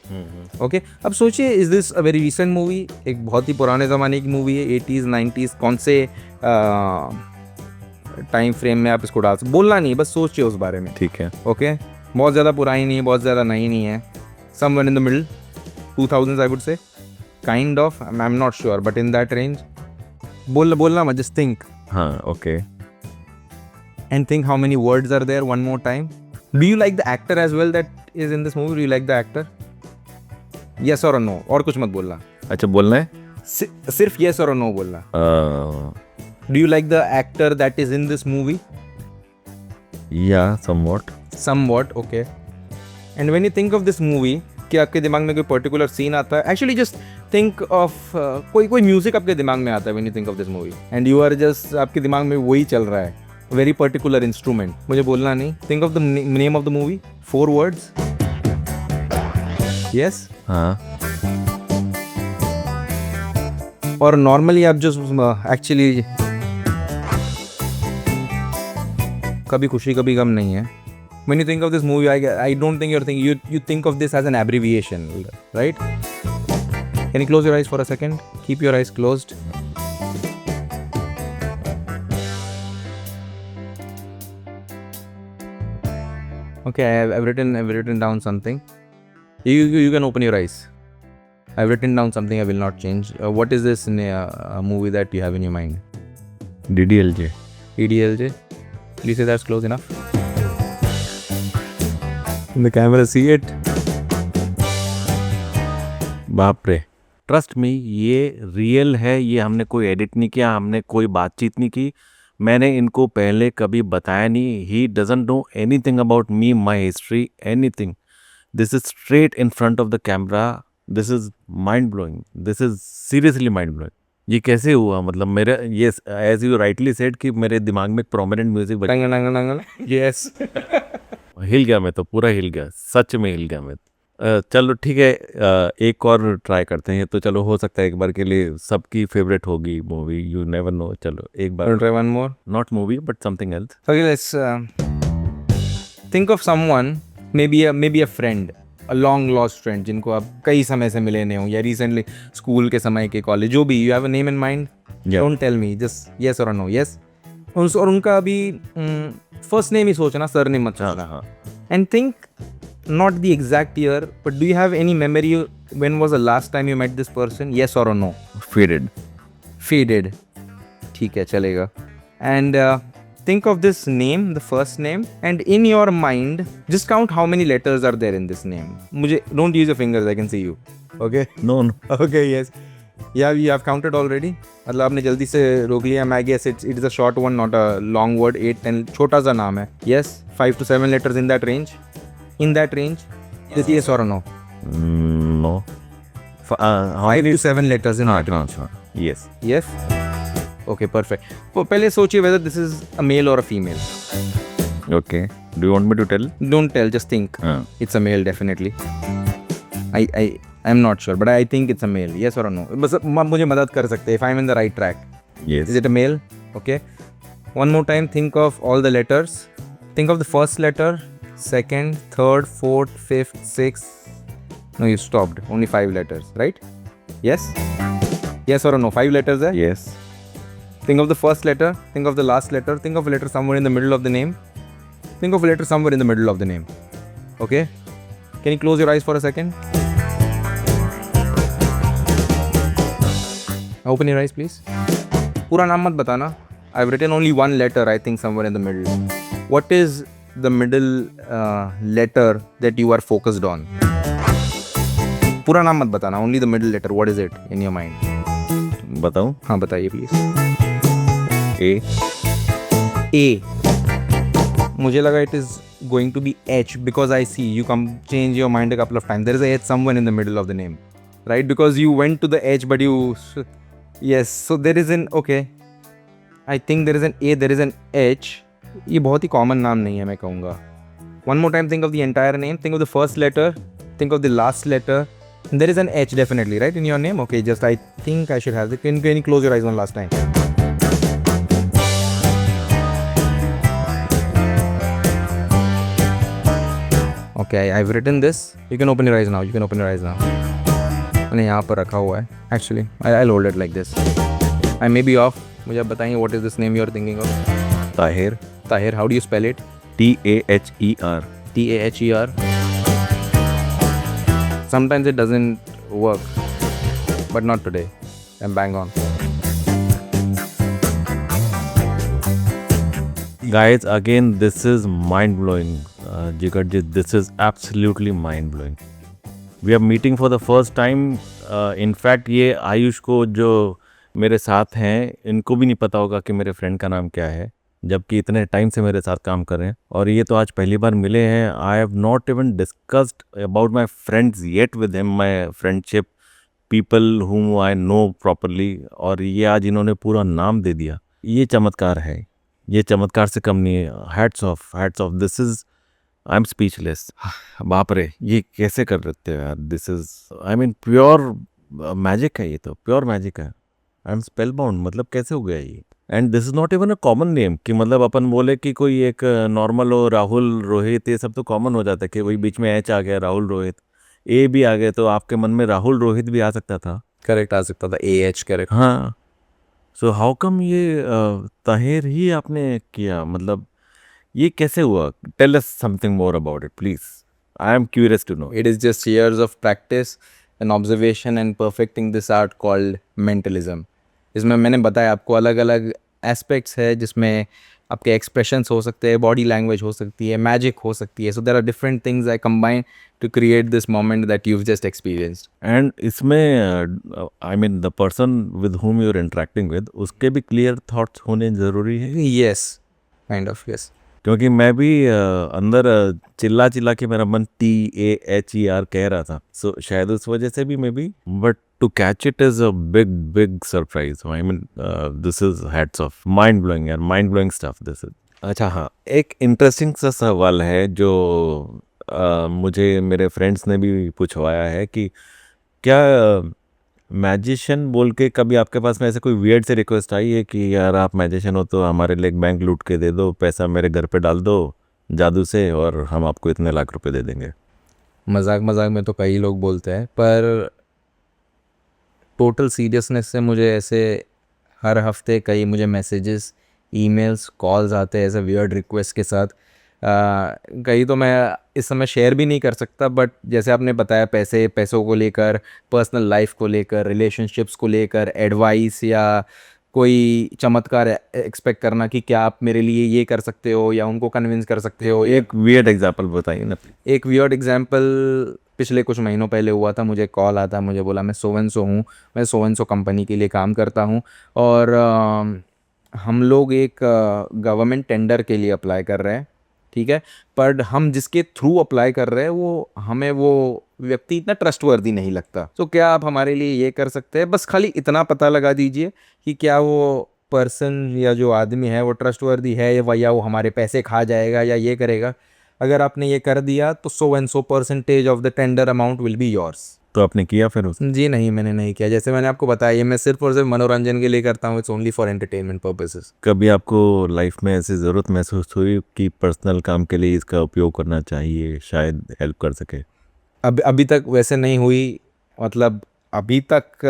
ओके, अब सोचिए is this a very recent movie, एक बहुत ही पुराने ज़माने की मूवी है, 80s 90s, कौन से टाइम फ्रेम में आप इसको डाल सकते, बोलना नहीं, बस सोचिए उस बारे में। ठीक है। ओके, बहुत ज़्यादा पुरानी नहीं है, बहुत ज़्यादा नई नहीं है, someone in the middle, 2000s I would say, kind of, I am not sure, but in that range. बोलना मत, जस्ट थिंक हाँ okay. and think how many words are there one more time. Do you like the actor as well that is in this movie? Do you like the actor? Yes or no? और कुछ मत बोलना, अच्छा बोलना है। सिर्फ yes or no बोलना। Do you like the actor that is in this movie? या somewhat. Somewhat, okay. And when you think of this movie, आपके दिमाग में कोई पर्टिकुलर सीन आता है, एक्चुअली जस्ट थिंक ऑफ कोई म्यूजिक आपके दिमाग में आता है when you think of this movie and you are just, आपके दिमाग में वही चल रहा है, वेरी पर्टिकुलर इंस्ट्रूमेंट, मुझे बोलना नहीं. Think of the name of the movie, 4 words. Yes. हाँ. और नॉर्मली आप जो एक्चुअली कभी खुशी कभी गम नहीं है. When you think of this movie, I don't think you're thinking, you think of this as an abbreviation, right? Can you close your eyes for a second? Keep your eyes closed. Okay, I've written down something. You can open your eyes. I've written down something I will not change. What is this movie that you have in your mind? DDLJ. EDLJ? Will you say that's close enough? The camera see it. बाप रे. Trust me, ये real है. ये हमने कोई edit नहीं किया, हमने कोई बातचीत नहीं की. मैंने इनको पहले कभी बताया नहीं. He doesn't know anything about me, my history, anything. This is straight in front of the camera. This is mind blowing. This is seriously mind blowing. ये कैसे हुआ? मतलब मेरे ये एज यू राइटली सेड कि मेरे दिमाग में प्रोमिनेंट म्यूजिक बजा. Yes. हिल गया मैं तो, पूरा हिल गया, सच में हिल गया मैं. चलो ठीक है, एक और ट्राई करते हैं. तो चलो, हो सकता है एक बार के लिए सबकी फेवरेट होगी मूवी, यू नेवर नो. चलो एक बार. Try one more. Not movie but something else. Okay, let's think of someone, maybe a friend, a long lost friend, जिनको आप कई समय से मिले नहीं हो, या रिसेंटली स्कूल के समय के, कॉलेज, जो भी. You have a name in mind? Yeah. Don't tell me, just yes or no. Yes. और उनका अभी फर्स्ट नेम ही सोचना, सर नेम मत सोचना. हाँ. And think not the exact year, but do you have any memory when was the last time you met this person? Yes or no? Faded. ठीक है, चलेगा. And think of this name, the first name, and in your mind just count how many letters are there in this name. मुझे, don't use your fingers, I can see you. Okay? No. Okay, yes. Yeah, you have counted already. मतलब आपने जल्दी से रोक लिया. I guess it is a short one, not a long word. 8-10, छोटा सा नाम है. Yes, 5 to 7 letters in that range. In that range. Yes or no? No. 5 to 7 letters in that range. Yes. Yes. Okay, perfect. तो पहले सोचिए whether this is a male or a female. Okay. Do you want me to tell? Don't tell, just think. हाँ. It's a male definitely. I'm not sure, but I think it's a male. Yes or no? बस मुझे मदद कर सकते हैं if I'm in the right track. Yes. Is it a male? Okay. One more time, think of all the letters. Think of the first letter, second, third, fourth, fifth, sixth. No, you stopped. Only 5 letters, right? Yes? Yes or no? 5 letters there? Yes. Think of the first letter. Think of the last letter. Think of a letter somewhere in the middle of the name. Think of a letter somewhere in the middle of the name. Okay? Can you close your eyes for a second? Open your eyes, please. पूरा नाम मत बताना. I've written only one letter, I think, somewhere in the middle. What is the middle letter that you are focused on? पूरा नाम मत बताना, only the middle letter. What is it in your mind? बताऊं? हाँ, बताइए please. A. मुझे लगा it is going to be H because I see you change your mind a couple of times. There is a H somewhere in the middle of the name, right? Because you went to the H, but you, yes. So there is an, okay. I think there is an A, there is an H. ये बहुत ही common नाम नहीं है, मैं कहूँगा. One more time, think of the entire name. Think of the first letter. Think of the last letter. There is an H definitely, right, in your name. Okay, just I think I should have it. Can you close your eyes one last time? Okay, I've written this. You can open your eyes now. You can open your eyes now. मैंने यहाँ पर रखा हुआ है. Actually, I'll hold it like this. I may be off. मुझे आप बताइए what is this name you are thinking of? Tahir. Tahir. How do you spell it? T-A-H-E-R. T-A-H-E-R. Sometimes it doesn't work, but not today. I'm bang on. Guys, again, this is mind-blowing. Jigarjit, this is absolutely mind-blowing. We are meeting for the first time. In fact, ये आयुष को जो मेरे साथ हैं, इनको भी नहीं पता होगा कि मेरे फ्रेंड का नाम क्या है. जबकि इतने टाइम से मेरे साथ काम कर रहे हैं, और ये तो आज पहली बार मिले हैं. I have not even discussed about my friends yet with him, my friendship, people whom I know properly, और ये आज इन्होंने पूरा नाम दे दिया. ये चमत्कार है, ये चमत्कार से कम नहीं है. Hats off, this is, I am speechless. बाप रे, ये कैसे कर लेते हो यार. This is, I mean, pure magic है. ये तो प्योर मैजिक है. I M spell bound. मतलब कैसे हो गया ये. And this is not even a common name, कि मतलब अपन बोले कि कोई एक नॉर्मल हो, राहुल, रोहित, ये सब तो कॉमन हो जाता है कि वही बीच में एच आ गया, राहुल रोहित, ए भी आ गया, तो आपके मन में राहुल रोहित भी आ सकता था. करेक्ट, आ सकता था, AH करेक्ट. हाँ. सो हाउ कम ये ताहिर ही आपने किया, मतलब ये कैसे हुआ. Tell us something more about it please. I am curious to know. It is just years of practice and observation and perfecting this art called mentalism. इसमें मैंने बताया आपको अलग अलग एस्पेक्ट्स है, जिसमें आपके एक्सप्रेशंस हो सकते हैं, बॉडी लैंग्वेज हो सकती है, मैजिक हो सकती है. So there are different things I combine to create this moment that you've just experienced. And इसमें I mean the person with whom you are interacting with, उसके भी क्लियर थॉट्स होने ज़रूरी है. Yes, kind of, yes. क्योंकि मैं भी अंदर चिल्ला चिल्ला के मेरा मन TAHER कह रहा था. सो शायद उस वजह से भी maybe, but to catch it is a big big surprise. I mean this is hats off. Mind blowing यार, mind blowing stuff this is. अच्छा हाँ, एक इंटरेस्टिंग सा सवाल है जो मुझे मेरे फ्रेंड्स ने भी पूछवाया है कि क्या मैजिशियन बोल के कभी आपके पास में ऐसे कोई वियर्ड से रिक्वेस्ट आई है कि यार आप मैजिशियन हो तो हमारे लिए एक बैंक लूट के दे दो, पैसा मेरे घर पे डाल दो जादू से, और हम आपको इतने लाख रुपए दे देंगे. मजाक मजाक में तो कई लोग बोलते हैं, पर टोटल सीरियसनेस से मुझे ऐसे हर हफ्ते कई मुझे मैसेजेस, ईमेल्स, कॉल्स आते हैं ऐसे वियर्ड रिक्वेस्ट के साथ. कई तो मैं इस समय शेयर भी नहीं कर सकता, बट जैसे आपने बताया, पैसों को लेकर, पर्सनल लाइफ को लेकर, रिलेशनशिप्स को लेकर, एडवाइस या कोई चमत्कार एक्सपेक्ट करना कि क्या आप मेरे लिए ये कर सकते हो या उनको कन्विंस कर सकते हो. एक वियर्ड एग्जांपल बताइए ना. एक वियर्ड एग्जांपल पिछले कुछ महीनों पहले हुआ था. मुझे कॉल आता, मुझे बोला मैं सो एंड सो हूँ, मैं सो एंड सो कंपनी के लिए काम करता हूँ, और हम लोग एक गवर्नमेंट टेंडर के लिए अप्लाई कर रहे हैं, ठीक है, पर हम जिसके थ्रू अप्लाई कर रहे हैं हमें वो व्यक्ति इतना ट्रस्टवर्दी नहीं लगता. तो क्या आप हमारे लिए ये कर सकते हैं, बस खाली इतना पता लगा दीजिए कि क्या वो पर्सन या जो आदमी है वो ट्रस्टवर्दी है, या वो हमारे पैसे खा जाएगा या ये करेगा. अगर आपने ये कर दिया तो so and so % of the tender amount will be yours. तो आपने किया फिर उस. जी नहीं, मैंने नहीं किया. जैसे मैंने आपको बताया, ये मैं सिर्फ और सिर्फ मनोरंजन के लिए करता हूँ. It's only for entertainment purposes. कभी आपको लाइफ में ऐसी ज़रूरत महसूस हुई कि पर्सनल काम के लिए इसका उपयोग करना चाहिए, शायद हेल्प कर सके. अभी तक वैसे नहीं हुई. मतलब अभी तक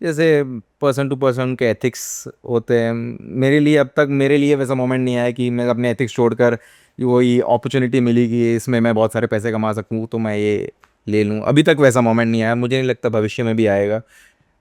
जैसे पर्सन टू पर्सन के एथिक्स होते हैं, मेरे लिए वैसा मोमेंट नहीं आया कि मैं अपने एथिक्स छोड़कर वही अपॉर्चुनिटी मिली कि इसमें मैं बहुत सारे पैसे कमा सकूँ तो मैं ये ले लूँ. अभी तक वैसा मोमेंट नहीं आया. मुझे नहीं लगता भविष्य में भी आएगा.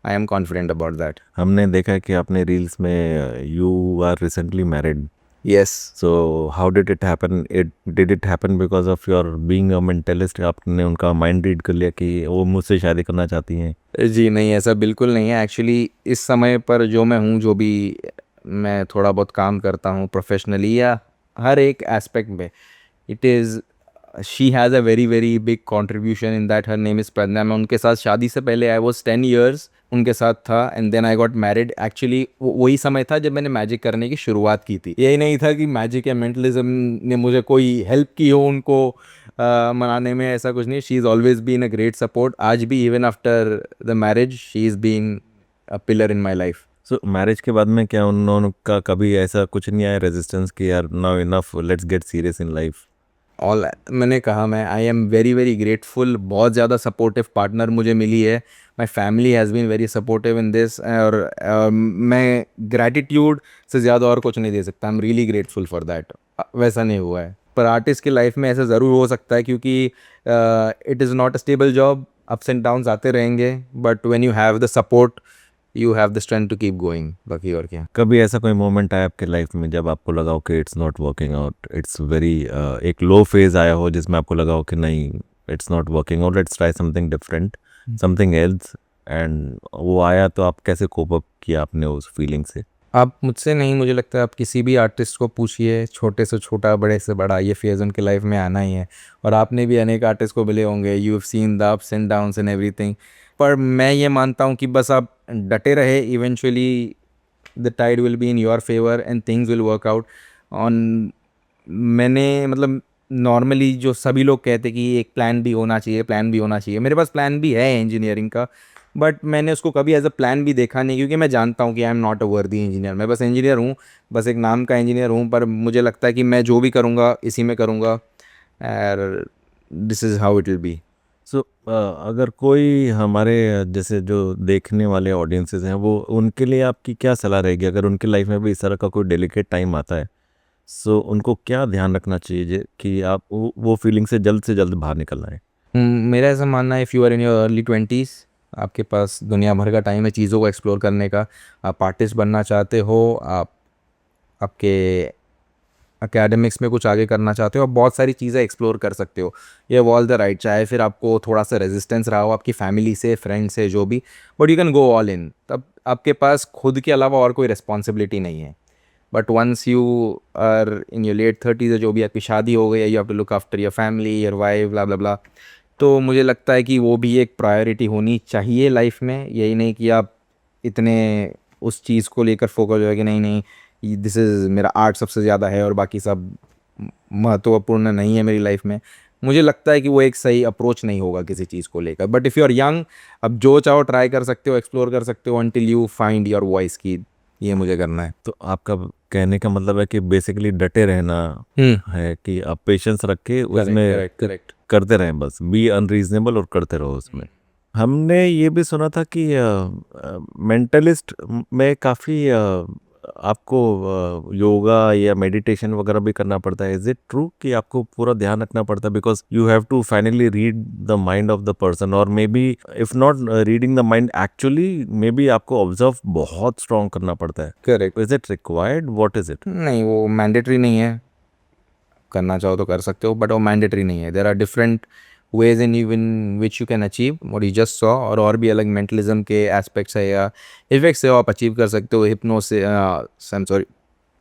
I am confident about that. हमने देखा कि आपने रील्स में you are recently married. Yes. So how did it happen. Did it happen because of your being a mentalist. आपने उनका माइंड रीड कर लिया कि वो मुझसे शादी करना चाहती हैं. जी नहीं, ऐसा बिल्कुल नहीं है. एक्चुअली इस समय पर जो मैं हूँ, जो भी मैं थोड़ा बहुत काम करता हूँ प्रोफेशनली या हर एक एस्पेक्ट में, it is she has a very very big contribution in that. Her name is Pragya. मैं उनके साथ शादी से पहले आई वॉज 10 years उनके साथ था, and then I got married. Actually वही समय था जब मैंने मैजिक करने की शुरुआत की थी. यही नहीं था कि मैजिक या मेंटलिज्म ने मुझे कोई हेल्प की हो उनको मनाने में, ऐसा कुछ नहीं. She is always been a great support. आज भी even after the marriage she is been a pillar in my life. So marriage के बाद में क्या उनका कभी ऐसा कुछ नहीं आया रेजिस्टेंस कि यार now enough, let's get serious in life. मैंने कहा, मैं I am very very grateful. बहुत ज़्यादा सपोर्टिव पार्टनर मुझे मिली है. My family has been very supportive in this, और मैं ग्रैटिट्यूड से ज़्यादा और कुछ नहीं दे सकता. I am really grateful for that. वैसा नहीं हुआ है, पर आर्टिस्ट की लाइफ में ऐसा ज़रूर हो सकता है, क्योंकि it is not a stable job. Ups and downs आते रहेंगे, but when you have the support you have the strength to keep going. बाकी और क्या. कभी ऐसा कोई मोमेंट आया आपके लाइफ में जब आपको लगा हो कि it's not working out, it's very एक लो फेज आया हो जिसमें आपको लगा हो कि नहीं, it's not working out, let's try something different, something else, and वो आया तो आप कैसे कोप अप किया आपने उस फीलिंग से. आप मुझसे नहीं, मुझे लगता है आप किसी भी आर्टिस्ट को पूछिए, छोटे से छोटा, बड़े से बड़ा, ये फेज़ उनके लाइफ में आना ही है। और आपने भी अनेक आर्टिस्ट को मिले होंगे, you have seen the ups and downs and everything. पर मैं ये मानता हूँ कि बस आप डटे रहे, eventually the tide will be in your favour and things will work out on. मैंने मतलब नॉर्मली जो सभी लोग कहते कि एक प्लान भी होना चाहिए, प्लान भी होना चाहिए, मेरे पास प्लान भी है इंजीनियरिंग का, बट मैंने उसको कभी एज अ प्लान भी देखा नहीं, क्योंकि मैं जानता हूँ कि आई एम नॉट अ वर्दी इंजीनियर। मैं बस इंजीनियर हूँ, बस एक नाम का इंजीनियर हूँ, पर मुझे लगता है कि मैं जो भी करूँगा इसी में करूँगा, और this is how it will be. So अगर कोई हमारे जैसे जो देखने वाले ऑडियंसेस हैं वो उनके लिए आपकी क्या सलाह रहेगी अगर उनके लाइफ में भी इस तरह का कोई डेलिकेट टाइम आता है? सो उनको क्या ध्यान रखना चाहिए कि आप वो फीलिंग से जल्द बाहर निकलना है? मेरा ऐसा मानना है, if you are in your early 20s, आपके पास दुनिया भर का टाइम है चीज़ों को एक्सप्लोर करने का। आप आर्टिस्ट बनना चाहते हो, आप आपके एकेडमिक्स में कुछ आगे करना चाहते हो, आप बहुत सारी चीज़ें एक्सप्लोर कर सकते हो। ये ऑल द राइट, चाहे फिर आपको थोड़ा सा रेजिस्टेंस रहा हो आपकी फैमिली से, फ्रेंड से, जो भी, but you can go all in. तब आपके पास खुद के अलावा और कोई रिस्पॉन्सिबिलिटी नहीं है। But once you are in your late 30s, जो भी आपकी शादी हो गई है, you have to look after your family, your wife, blah blah blah, तो मुझे लगता है कि वो भी एक प्रायोरिटी होनी चाहिए लाइफ में। यही नहीं कि आप इतने उस चीज़ को लेकर फोकस हो कि नहीं नहीं, दिस इज़ मेरा आर्ट सबसे ज़्यादा है और बाकी सब महत्वपूर्ण नहीं है मेरी लाइफ में। मुझे लगता है कि वो एक सही अप्रोच नहीं होगा किसी चीज़ को लेकर। But if you are young, अब जो चाहो ट्राई कर सकते हो, एक्सप्लोर कर सकते हो, until you find your voice की ये मुझे करना है। तो आपका कहने का मतलब है कि बेसिकली डटे रहना है कि आप पेशेंस रख के उसमें करेक्ट करेक्ट। करते रहें, बस बी अनरीजनेबल और करते रहो उसमें। हमने ये भी सुना था कि मेंटलिस्ट में काफ़ी आपको योगा या मेडिटेशन वगैरह भी करना पड़ता है। इज इट ट्रू कि आपको पूरा ध्यान रखना पड़ता है because you have to finally read the mind of the person, और maybe if not reading the mind actually maybe आपको ऑब्जर्व बहुत स्ट्रॉन्ग करना पड़ता है? Correct. Is it required? What is it? नहीं, वो मैंडेटरी नहीं है, करना चाहो तो कर सकते हो, बट वो मैंडेटरी नहीं है। There are different ways in which you can achieve what you just saw, और भी अलग मेंटलिज्म के एस्पेक्ट्स है या इफेक्ट्स है, वो आप अचीव कर सकते हो। सॉरी,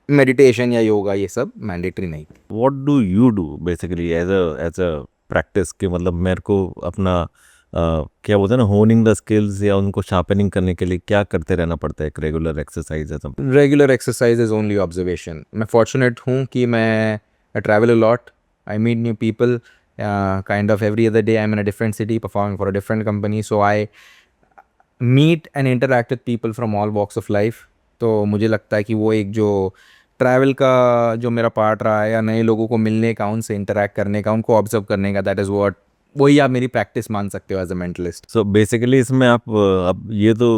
मेडिटेशन या योगा, ये सब मैंडेटरी नहीं। What do you do basically as a practice? कि मतलब मेरे को अपना क्या बोलते हैं ना, होनिंग द स्किल्स या उनको शार्पनिंग करने के लिए क्या करते रहना पड़ता है? एक रेगुलर एक्सरसाइज है सब? Regular exercise is only observation. मैं फॉर्चुनेट हूँ कि मैं travel a lot, I meet new people, kind of every other day I am in a different city performing for a different company, so I meet and interact with people from all walks of life. तो मुझे लगता है कि वो एक जो travel का जो मेरा पार्ट रहा है, या नए लोगों को मिलने का, उनसे इंटरैक्ट करने का, उनको ऑब्जर्व करने का, दैट इज़ वॉट, वही आप मेरी प्रैक्टिस मान सकते हो as a mentalist. So basically इसमें आप अब ये तो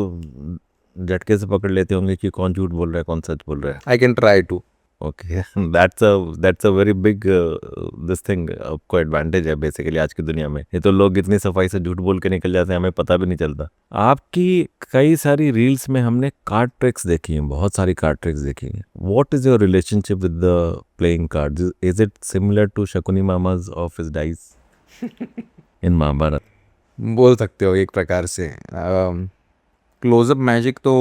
झटके से पकड़ लेते होंगे कि कौन झूठ बोल रहा है कौन सच बोल रहा है। I can try to. Okay, that's a very big this thing, आपको एडवांटेज है बेसिकली आज की दुनिया में। ये तो लोग इतनी सफाई से झूठ बोल के निकल जाते हैं, हमें पता भी नहीं चलता। आपकी कई सारी रील्स में हमने कार्ड ट्रिक्स देखी हैं, बहुत सारी कार्ड ट्रिक्स देखी हैं। What is your relationship with the playing cards? Is it similar to Shakuni मामाज of his dice in Mahabharata? बोल सकते हो एक प्रकार से। क्लोजअप मैजिक तो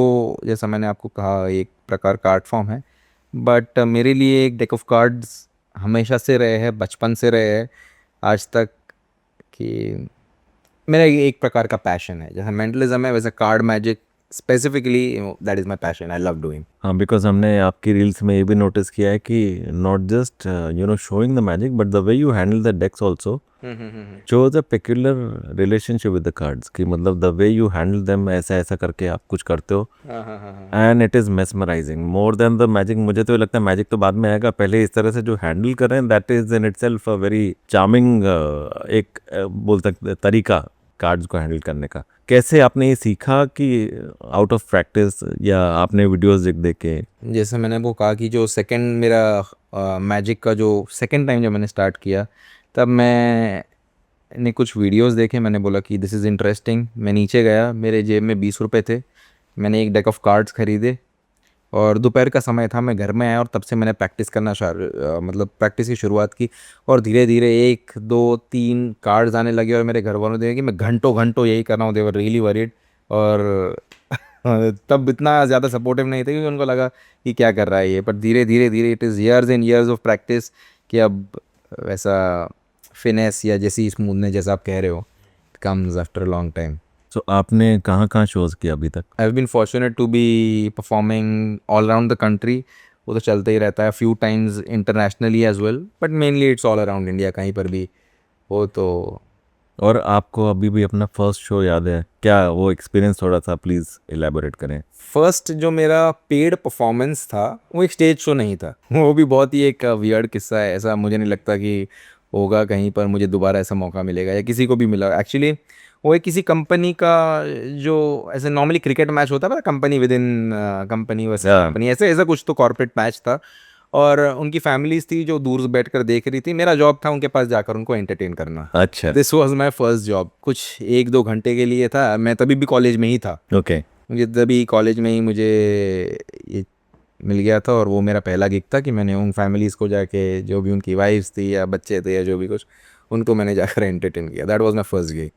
जैसा मैंने आपको कहा एक प्रकार का आर्ट फॉर्म है, बट मेरे लिए एक डेक ऑफ कार्ड्स हमेशा से रहे हैं, बचपन से रहे हैं आज तक, कि मेरा एक प्रकार का पैशन है। जैसे मेंटलिज्म है, वैसे card magic specifically, that is my passion, I love doing. हाँ, बिकॉज हमने आपकी रील्स में ये भी नोटिस किया है कि not just showing the magic but the way you handle the decks also shows a peculiar relationship with the cards, कि मतलब the way you handle them, ऐसा ऐसा करके आप कुछ करते हो and it is mesmerizing more than the magic। मुझे तो लगता है मैजिक तो बाद में आएगा, पहले इस तरह से जो हैंडल कर रहे हैं that is in itself a very charming एक बोल सकते तरीका कार्ड्स को हैंडल करने का। कैसे आपने ये सीखा कि आउट ऑफ प्रैक्टिस या आपने वीडियोस देख देख के? जैसे मैंने वो कहा कि जो सेकंड मेरा मैजिक का जो सेकंड टाइम जब मैंने स्टार्ट किया, तब मैंने कुछ वीडियोस देखे, मैंने बोला कि दिस इज़ इंटरेस्टिंग। मैं नीचे गया, मेरे जेब में 20 रुपये थे, मैंने एक डेक ऑफ कार्ड्स खरीदे, और दोपहर का समय था, मैं घर में आया और तब से मैंने प्रैक्टिस करना मतलब प्रैक्टिस की शुरुआत की। और धीरे धीरे 1 2 3 कार्ड्स आने लगे, और मेरे घर वालों ने देखा कि मैं घंटों घंटों यही कर रहा हूँ, दे वर रियली वरीड। और तब इतना ज़्यादा सपोर्टिव नहीं थे क्योंकि उनको लगा कि क्या कर रहा है ये, पर धीरे धीरे धीरे it is years and years of practice कि अब वैसा फिनेस या जैसी स्मूथनेस जैसा आप कह रहे हो comes after a long time. So आपने कहाँ कहाँ शोज़ किया अभी तक? I have been fortunate to be performing all around the country. वो तो चलता ही रहता है, few times internationally as well, but mainly it's all around India. कहीं पर भी हो तो. और आपको अभी भी अपना फर्स्ट शो याद है क्या? वो एक्सपीरियंस थोड़ा सा प्लीज़ एलैबोरेट करें. फर्स्ट जो मेरा पेड परफॉर्मेंस था वो एक स्टेज शो नहीं था. वो भी बहुत ही एक वियर्ड किस्सा है. ऐसा मुझे नहीं लगता कि होगा कहीं पर मुझे दोबारा ऐसा मौका मिलेगा या किसी को भी मिला. एक्चुअली वो एक किसी कंपनी का, जो ऐसे नॉर्मली क्रिकेट मैच होता है ना, कंपनी विद इन कंपनी वैसे Yeah. कंपनी, ऐसे ऐसा कुछ तो कॉर्पोरेट मैच था. और उनकी फैमिलीज थी जो दूर से बैठ कर देख रही थी. मेरा जॉब था उनके पास जाकर उनको एंटरटेन करना. अच्छा. This was my first job. कुछ 1-2 घंटे के लिए था. मैं तभी भी कॉलेज में ही था. ओके. मुझे तभी कॉलेज में ही मुझे ये मिल गया था और वो मेरा पहला गिग था कि मैंने उन फैमिलीज़ को जाके, जो भी उनकी वाइफ्स थी या बच्चे थे या जो भी कुछ, उनको मैंने जाकर एंटरटेन किया. That was my first gig.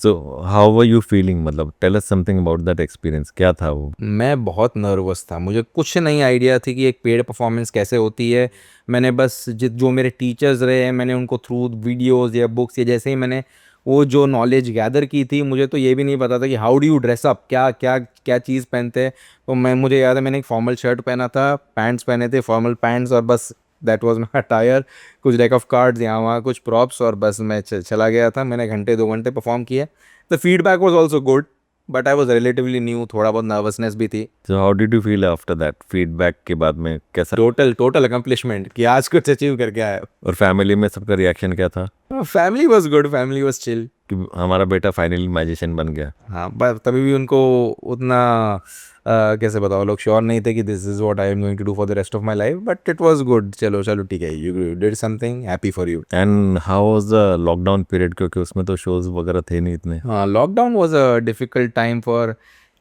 So how were you feeling? मतलब tell us something about that experience. क्या था वो? मैं बहुत नर्वस था. मुझे कुछ नहीं आइडिया थी कि एक पेड परफॉर्मेंस कैसे होती है. मैंने बस जो मेरे टीचर्स रहे हैं, मैंने उनको थ्रू वीडियोज़ या बुक्स या जैसे ही मैंने वो जो नॉलेज गैदर की थी, मुझे तो ये भी नहीं पता था कि how do you dress up, क्या क्या क्या चीज़ पहनते हैं. तो मुझे याद है मैंने एक फॉर्मल शर्ट पहना था, पैंट्स पहने थे, फॉर्मल पैंट्स, और बस दैट वाज माई अटायर. कुछ डेक ऑफ कार्ड्स यहाँ वहाँ, कुछ प्रॉप्स, और बस मैं चला गया था. मैंने घंटे 2 घंटे परफॉर्म किया. The feedback was also good, but I was relatively new. थोड़ा बहुत नर्वसनेस भी थी. सो how did you feel after that feedback के बाद में? कैसा? टोटल अकम्पलिशमेंट कि आज कुछ अचीव करके आया. और फैमिली में सबका रिएक्शन क्या था family was good, family was chill. कि हमारा बेटा फाइनली मैजिशियन बन गया? हाँ, पर तभी भी उनको उतना कैसे बताओ, लोग श्योर नहीं थे कि this is what I am going to do for the rest of my life. But it was good. चलो चलो ठीक है, you did something, happy for you. And how was the lockdown period? क्योंकि उसमें तो शोज वगैरह थे नहीं इतने. हाँ, lockdown was a difficult time for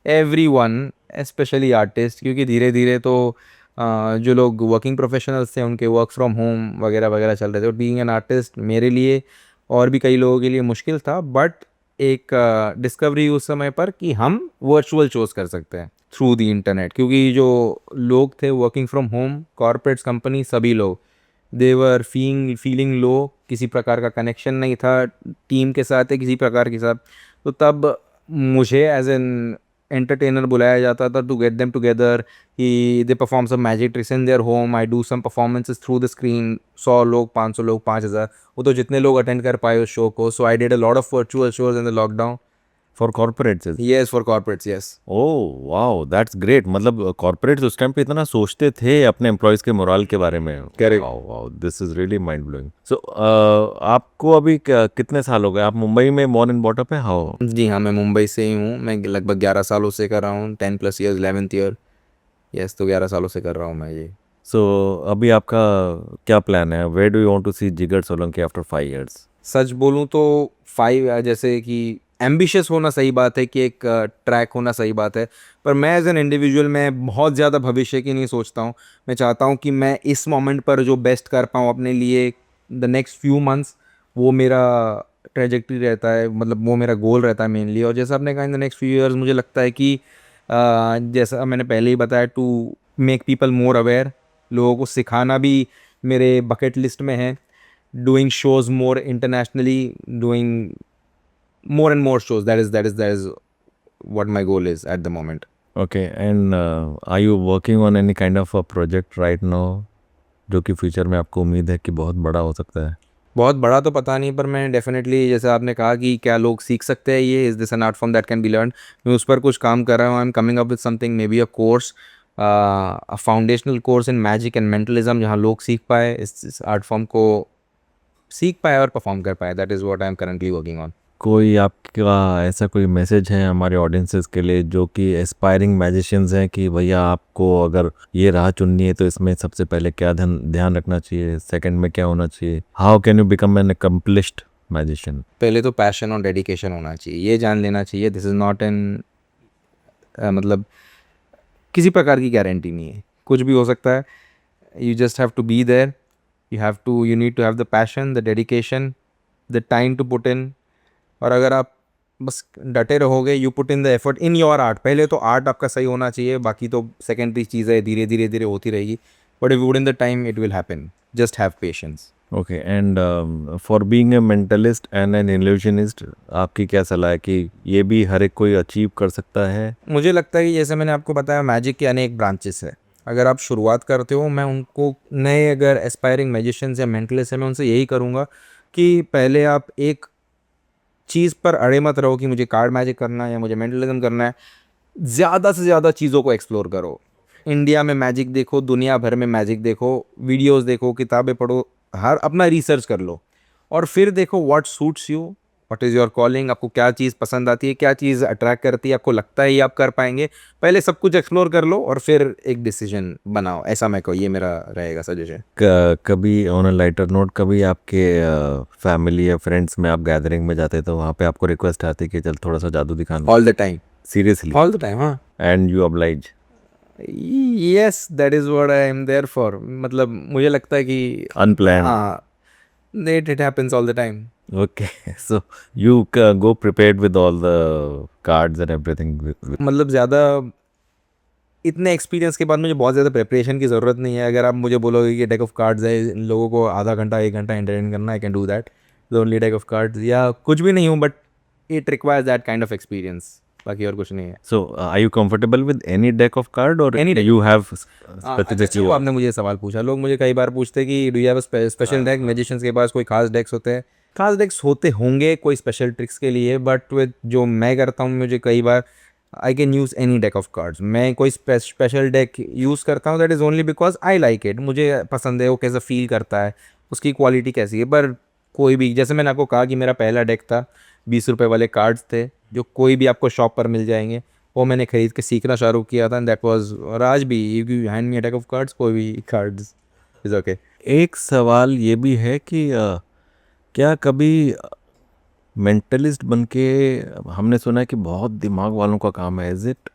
everyone, specially artist, क्योंकि धीरे धीरे तो जो लोग वर्किंग प्रोफेशनल्स थे उनके वर्क फ्रॉम होम वगैरह वगैरह चल रहे थे. और बीइंग एन आर्टिस्ट मेरे लिए और भी कई लोगों के लिए मुश्किल था. बट एक डिस्कवरी उस समय पर कि हम वर्चुअल शोज़ कर सकते हैं थ्रू द इंटरनेट. क्योंकि जो लोग थे working from home, corporates, company, सभी लोग, दे वर फीलिंग लो. किसी प्रकार का कनेक्शन नहीं था टीम के साथ या किसी प्रकार के साथ. तो तब मुझे एज एन एंटरटेनर बुलाया जाता था टू गेट देम टुगेदर. कि they perform some magic tricks in their home, I do some performances through the screen. 100 लोग, 500 लोग, 5000, वो तो जितने लोग अटेंड कर पाए उस शो को. So I did a lot of virtual shows in the lockdown. For corporates? Yes, for corporates, yes. Oh wow, that's great. मतलब कॉर्पोरेट्स उस टाइम पे इतना सोचते थे अपने एम्प्लॉयज के मोरल के बारे में. Correct. Wow wow, this is really mind blowing. So आपको अभी कितने साल हो गए? आप मुंबई में बॉर्न एंड बॉट अप है? हाउ? जी हाँ, मैं मुंबई से ही हूँ. मैं लगभग 11 सालों से कर रहा हूँ. 10+ ईयर्स, 11th ईयर. यस, तो 11 सालों से कर रहा हूँ मैं ये. सो अभी आपका क्या प्लान है? Where do you want to see Jigar Solanki after 5 years? सच बोलूँ तो 5, जैसे कि एम्बिशियस होना सही बात है कि एक ट्रैक होना सही बात है. पर मैं एज एन इंडिविजुअल मैं बहुत ज़्यादा भविष्य की नहीं सोचता हूँ. मैं चाहता हूँ कि मैं इस मोमेंट पर जो बेस्ट कर पाऊँ अपने लिए द नेक्स्ट फ्यू मंथ्स, वो मेरा ट्रेजेक्ट्री रहता है. मतलब वो मेरा गोल रहता है मेनली. और जैसा आपने कहा in the next few years, मुझे लगता है कि जैसा मैंने पहले ही बताया, to make people more aware, लोगों को सिखाना भी मेरे बकेट लिस्ट में है. Doing shows more internationally, doing more and more shows. That is what my goal is at the moment. Okay. And are you working on any kind of a project right now जो कि future में आपको उम्मीद है कि बहुत बड़ा हो सकता है? बहुत बड़ा तो पता नहीं, पर मैं डेफिनेटली, जैसे आपने कहा कि क्या लोग सीख सकते हैं, ये is this N art form that can be learn, मैं उस पर कुछ काम कर रहा हूँ. I am coming up with something, may be a course, a foundational course in magic and mentalism, जहाँ लोग सीख पाए, इस आर्ट फॉर्म को सीख पाए और परफॉर्म कर पाए. That is what I am currently working on. कोई आपका ऐसा कोई मैसेज है हमारे ऑडियंसेस के लिए जो कि एस्पायरिंग मैजिशियंस हैं कि भैया आपको अगर ये राह चुननी है तो इसमें सबसे पहले क्या ध्यान रखना चाहिए, सेकंड में क्या होना चाहिए? How can you become an accomplished magician? पहले तो पैशन और डेडिकेशन होना चाहिए. ये जान लेना चाहिए दिस इज़ नॉट एन, मतलब किसी प्रकार की गारंटी नहीं है, कुछ भी हो सकता है. You just have to be there. You need to have the passion, the dedication, the time to put in. और अगर आप बस डटे रहोगे, you put in the effort in your art. पहले तो आर्ट आपका सही होना चाहिए, बाकी तो सेकेंडरी चीज़ है, धीरे धीरे धीरे होती रहेगी। But if would in the time it will happen, just have patience. Okay, and for being a mentalist and an illusionist, आपकी क्या सलाह है कि ये भी हर एक कोई अचीव कर सकता है? मुझे लगता है कि जैसे मैंने आपको बताया, मैजिक के अनेक ब्रांचेस है। अगर आप शुरुआत करते हो, मैं उनको नए अगर एस्पायरिंग मैजिशियंस या मेंटलिस्ट है, मैं उनसे यही करूँगा कि पहले आप एक चीज़ पर अड़े मत रहो कि मुझे कार्ड मैजिक करना है या मुझे मेंटलिज्म करना है। ज़्यादा से ज़्यादा चीज़ों को एक्सप्लोर करो। इंडिया में मैजिक देखो, दुनिया भर में मैजिक देखो, वीडियोस देखो, किताबें पढ़ो, हर अपना रिसर्च कर लो और फिर देखो what suits you, what is your calling. आपको क्या चीज़ पसंद आती है, क्या चीज़ अट्रैक्ट करती है, आपको लगता है ये आप कर पाएंगे। पहले सब कुछ एक्सप्लोर कर लो और फिर एक डिसीजन बनाओ। ऐसा मैं कहूँ, ये मेरा रहेगा सजेशन। कभी ऑन अ लाइटर नोट, कभी आपके फैमिली या फ्रेंड्स में आप गैदरिंग में जाते तो वहाँ पे आपको रिक्वेस्ट आती कि चल थोड़ा सा जादू दिखाना? All the time, seriously? All the time, हाँ। And you oblige? Yes, that is what I am there for. मतलब मुझे लगता है कि अनप्लान्ड? हाँ, it happens all the time. Okay, so you go prepared with all the cards and everything. मतलब ज़्यादा इतने एक्सपीरियंस के बाद मुझे बहुत ज़्यादा प्रिपरेशन की ज़रूरत नहीं है। अगर आप मुझे बोलोगे कि डेक ऑफ कार्ड्स है, इन लोगों को आधा घंटा 1 घंटा एंटरटेन करना, I can do that. The only deck of cards, या कुछ भी नहीं हूँ, but it requires that kind of experience, बाकी और कुछ नहीं है। So, are you comfortable with any deck of card or Any deck. you have अच्छा, specific वो आपने मुझे सवाल पूछा। लोग मुझे कई बार पूछते हैं कि do you have special deck, magicians के पास कोई खास डेक्स होते हैं? खास डेक्स होते होंगे कोई स्पेशल ट्रिक्स के लिए, बट विद जो मैं करता हूँ, मुझे कई बार I can use any deck of cards. मैं कोई स्पेशल डेक यूज़ करता हूँ, that is only because I like it. मुझे पसंद है, वो कैसा फील करता है, उसकी क्वालिटी कैसी है। पर कोई भी, जैसे मैंने आपको कहा कि मेरा पहला डेक था, 20 रुपए वाले कार्ड्स थे जो कोई भी आपको शॉप पर मिल जाएंगे, वो मैंने खरीद के सीखना शुरू किया था, एंड दैट वाज। और आज भी if you hand me a deck of cards, कोई भी कार्ड्स इज ओके। एक सवाल ये भी है कि क्या कभी मेंटलिस्ट बन के, हमने सुना है कि बहुत दिमाग वालों का काम है, इज इट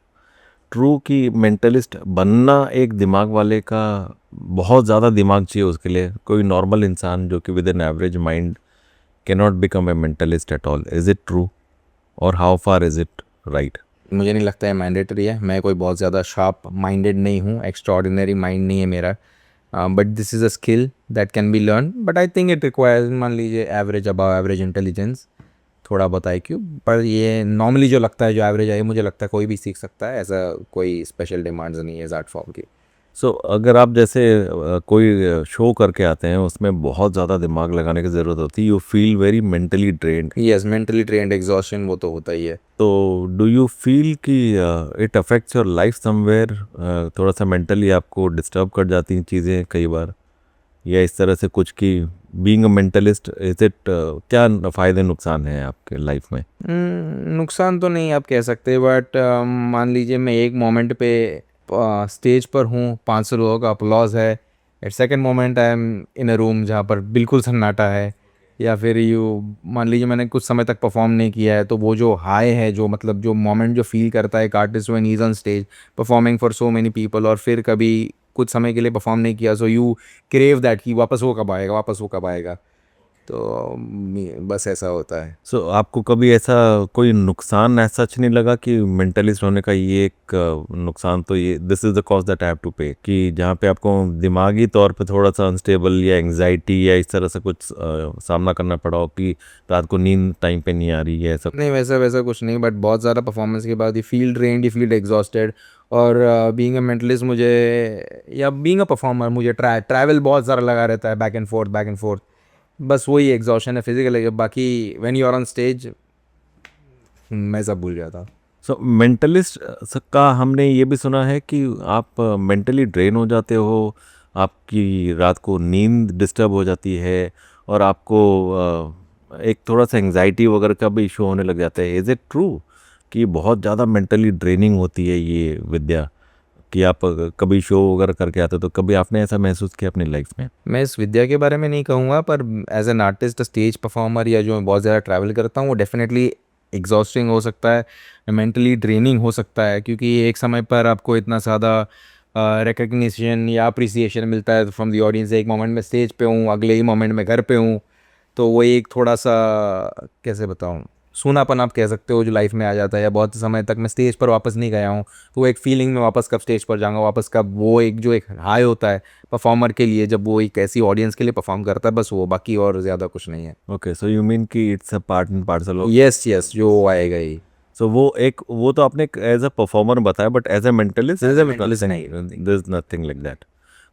ट्रू कि मेंटलिस्ट बनना एक दिमाग वाले का, बहुत ज़्यादा दिमाग चाहिए उसके लिए? कोई नॉर्मल इंसान जो कि with an average mind can not become a mentalist at all, is it true और how far is it right? मुझे नहीं लगता है मैंडेटरी है। मैं कोई बहुत ज़्यादा शार्प माइंडेड नहीं हूँ, एक्स्ट्रॉर्डिनरी माइंड नहीं है मेरा। But this is a skill that can be learn, but I think it requires, मान लीजिए, एवरेज, अबव एवरेज इंटेलिजेंस, थोड़ा बहुत IQ। पर ये नॉर्मली जो लगता है, जो एवरेज है, मुझे लगता है कोई भी सीख सकता है। ऐसा कोई स्पेशल डिमांड्स नहीं है इस आर्ट फॉर्म की। सो अगर आप जैसे कोई शो करके आते हैं, उसमें बहुत ज़्यादा दिमाग लगाने की ज़रूरत होती है, you feel very mentally drained, yes, mentally trend, exhaustion, वो तो होता ही है। तो डू यू फील कि it affects your life somewhere? थोड़ा सा मेंटली आपको डिस्टर्ब कर जाती हैं चीज़ें कई बार, या इस तरह से कुछ कि being a mentalist, is it, क्या फ़ायदे नुकसान हैं आपके लाइफ में? नुकसान तो नहीं आप कह सकते, बट मान लीजिए मैं एक मोमेंट पे स्टेज पर हूँ, 500 लोगों का अपलॉज है, at second moment I am in a room जहाँ पर बिल्कुल सन्नाटा है। या फिर मान लीजिए मैंने कुछ समय तक परफॉर्म नहीं किया है, तो वो जो हाई है, जो मतलब जो मोमेंट जो फील करता है एक artist when he is on stage performing for so many people, और फिर कभी कुछ समय के लिए परफॉर्म नहीं किया, सो यू क्रेव दैट कि वापस वो कब आएगा, वापस वो कब आएगा। तो बस ऐसा होता है। सो आपको कभी ऐसा कोई नुकसान ऐसा सच नहीं लगा कि मेंटलिस्ट होने का ये एक नुकसान, तो ये this is the cost that I have to pay, कि जहाँ पे आपको दिमागी तौर पे थोड़ा सा अनस्टेबल या एंग्जाइटी या इस तरह से कुछ सामना करना पड़ा हो कि रात को नींद टाइम पे नहीं आ रही है, ऐसा? नहीं, वैसा वैसा कुछ नहीं, बट बहुत ज़्यादा परफॉर्मेंस के बाद you feel drained, you feel exhausted. और बीइंग अ मेंटलिस्ट मुझे, या बीइंग अ परफॉर्मर, मुझे ट्रैवल बहुत ज़्यादा लगा रहता है, back and forth, back and forth. बस वही एग्जॉशन है फिजिकल। बाकी when you are on stage, मैं सब भूल जाता। सो मेंटलिस्ट का हमने ये भी सुना है कि आप मेंटली ड्रेन हो जाते हो, आपकी रात को नींद डिस्टर्ब हो जाती है, और आपको एक थोड़ा सा एंग्जाइटी वगैरह का भी इशू होने लग जाता है। इज़ इट ट्रू कि बहुत ज़्यादा मेंटली ड्रेनिंग होती है ये विद्या, कि आप कभी शो वगैरह करके आते हो, तो कभी आपने ऐसा महसूस किया अपनी लाइफ में? मैं इस विद्या के बारे में नहीं कहूँगा, पर as an artist, stage performer, या जो मैं बहुत ज़्यादा ट्रैवल करता हूँ, वो डेफिनेटली एग्जॉस्टिंग हो सकता है, मेंटली ड्रेनिंग हो सकता है। क्योंकि एक समय पर आपको इतना ज़्यादा रिकग्निशन या अप्रिसिएशन मिलता है फ्रॉम द ऑडियंस। एक मोमेंट में स्टेज पे हूँ, अगले ही मोमेंट में घर पे हूँ, तो वो एक थोड़ा सा, कैसे बताऊँ, सूनापन आप कह सकते हो जो लाइफ में आ जाता है, या बहुत समय तक मैं स्टेज पर वापस नहीं गया हूँ, तो वो एक फीलिंग में वापस कब स्टेज पर जाऊँगा, वापस कब, वो एक जो एक हाई होता है परफॉर्मर के लिए जब वो एक ऐसी ऑडियंस के लिए परफॉर्म करता है, बस वो, बाकी और ज़्यादा कुछ नहीं है। ओके, सो यू मीन कि it's a part and parcel of. Yes yes, जो आएगा ही। सो वो तो आपने एज अ परफॉर्मर बताया, but as a mentalist As a mentalist, नहीं। There is nothing like that.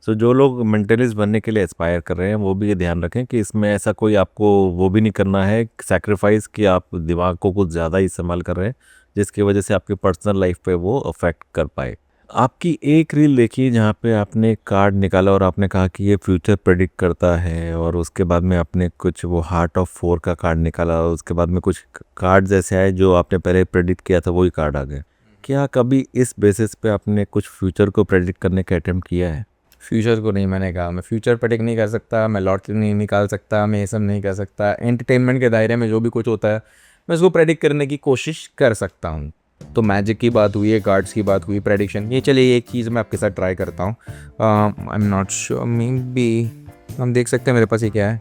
So जो लोग मेंटलिस्ट बनने के लिए एस्पायर कर रहे हैं वो भी ये ध्यान रखें कि इसमें ऐसा कोई आपको वो भी नहीं करना है सैक्रिफाइस कि आप दिमाग को कुछ ज़्यादा ही इस्तेमाल कर रहे हैं जिसकी वजह से आपकी पर्सनल लाइफ पे वो अफेक्ट कर पाए। आपकी एक रील देखी जहाँ पे आपने कार्ड निकाला और आपने कहा कि ये फ्यूचर प्रेडिक्ट करता है, और उसके बाद में आपने कुछ वो हार्ट ऑफ 4 का कार्ड निकाला, और उसके बाद में कुछ कार्ड ऐसे आए जो आपने पहले प्रेडिक्ट किया था वही कार्ड आ गए। क्या कभी इस बेसिस पे आपने कुछ फ्यूचर को प्रेडिक्ट करने का अटेम्प्ट किया है? फ्यूचर को नहीं, मैंने कहा मैं फ्यूचर प्रेडिक्ट नहीं कर सकता, मैं लॉटरी नहीं निकाल सकता, मैं ये सब नहीं कर सकता। एंटरटेनमेंट के दायरे में जो भी कुछ होता है मैं उसको प्रेडिक्ट करने की कोशिश कर सकता हूँ। तो मैजिक की बात हुई है, कार्ड्स की बात हुई, प्रेडिक्शन, ये चलिए एक चीज़ मैं आपके साथ ट्राई करता हूँ। आई am not sure, may be हम देख सकते हैं मेरे पास ये क्या है,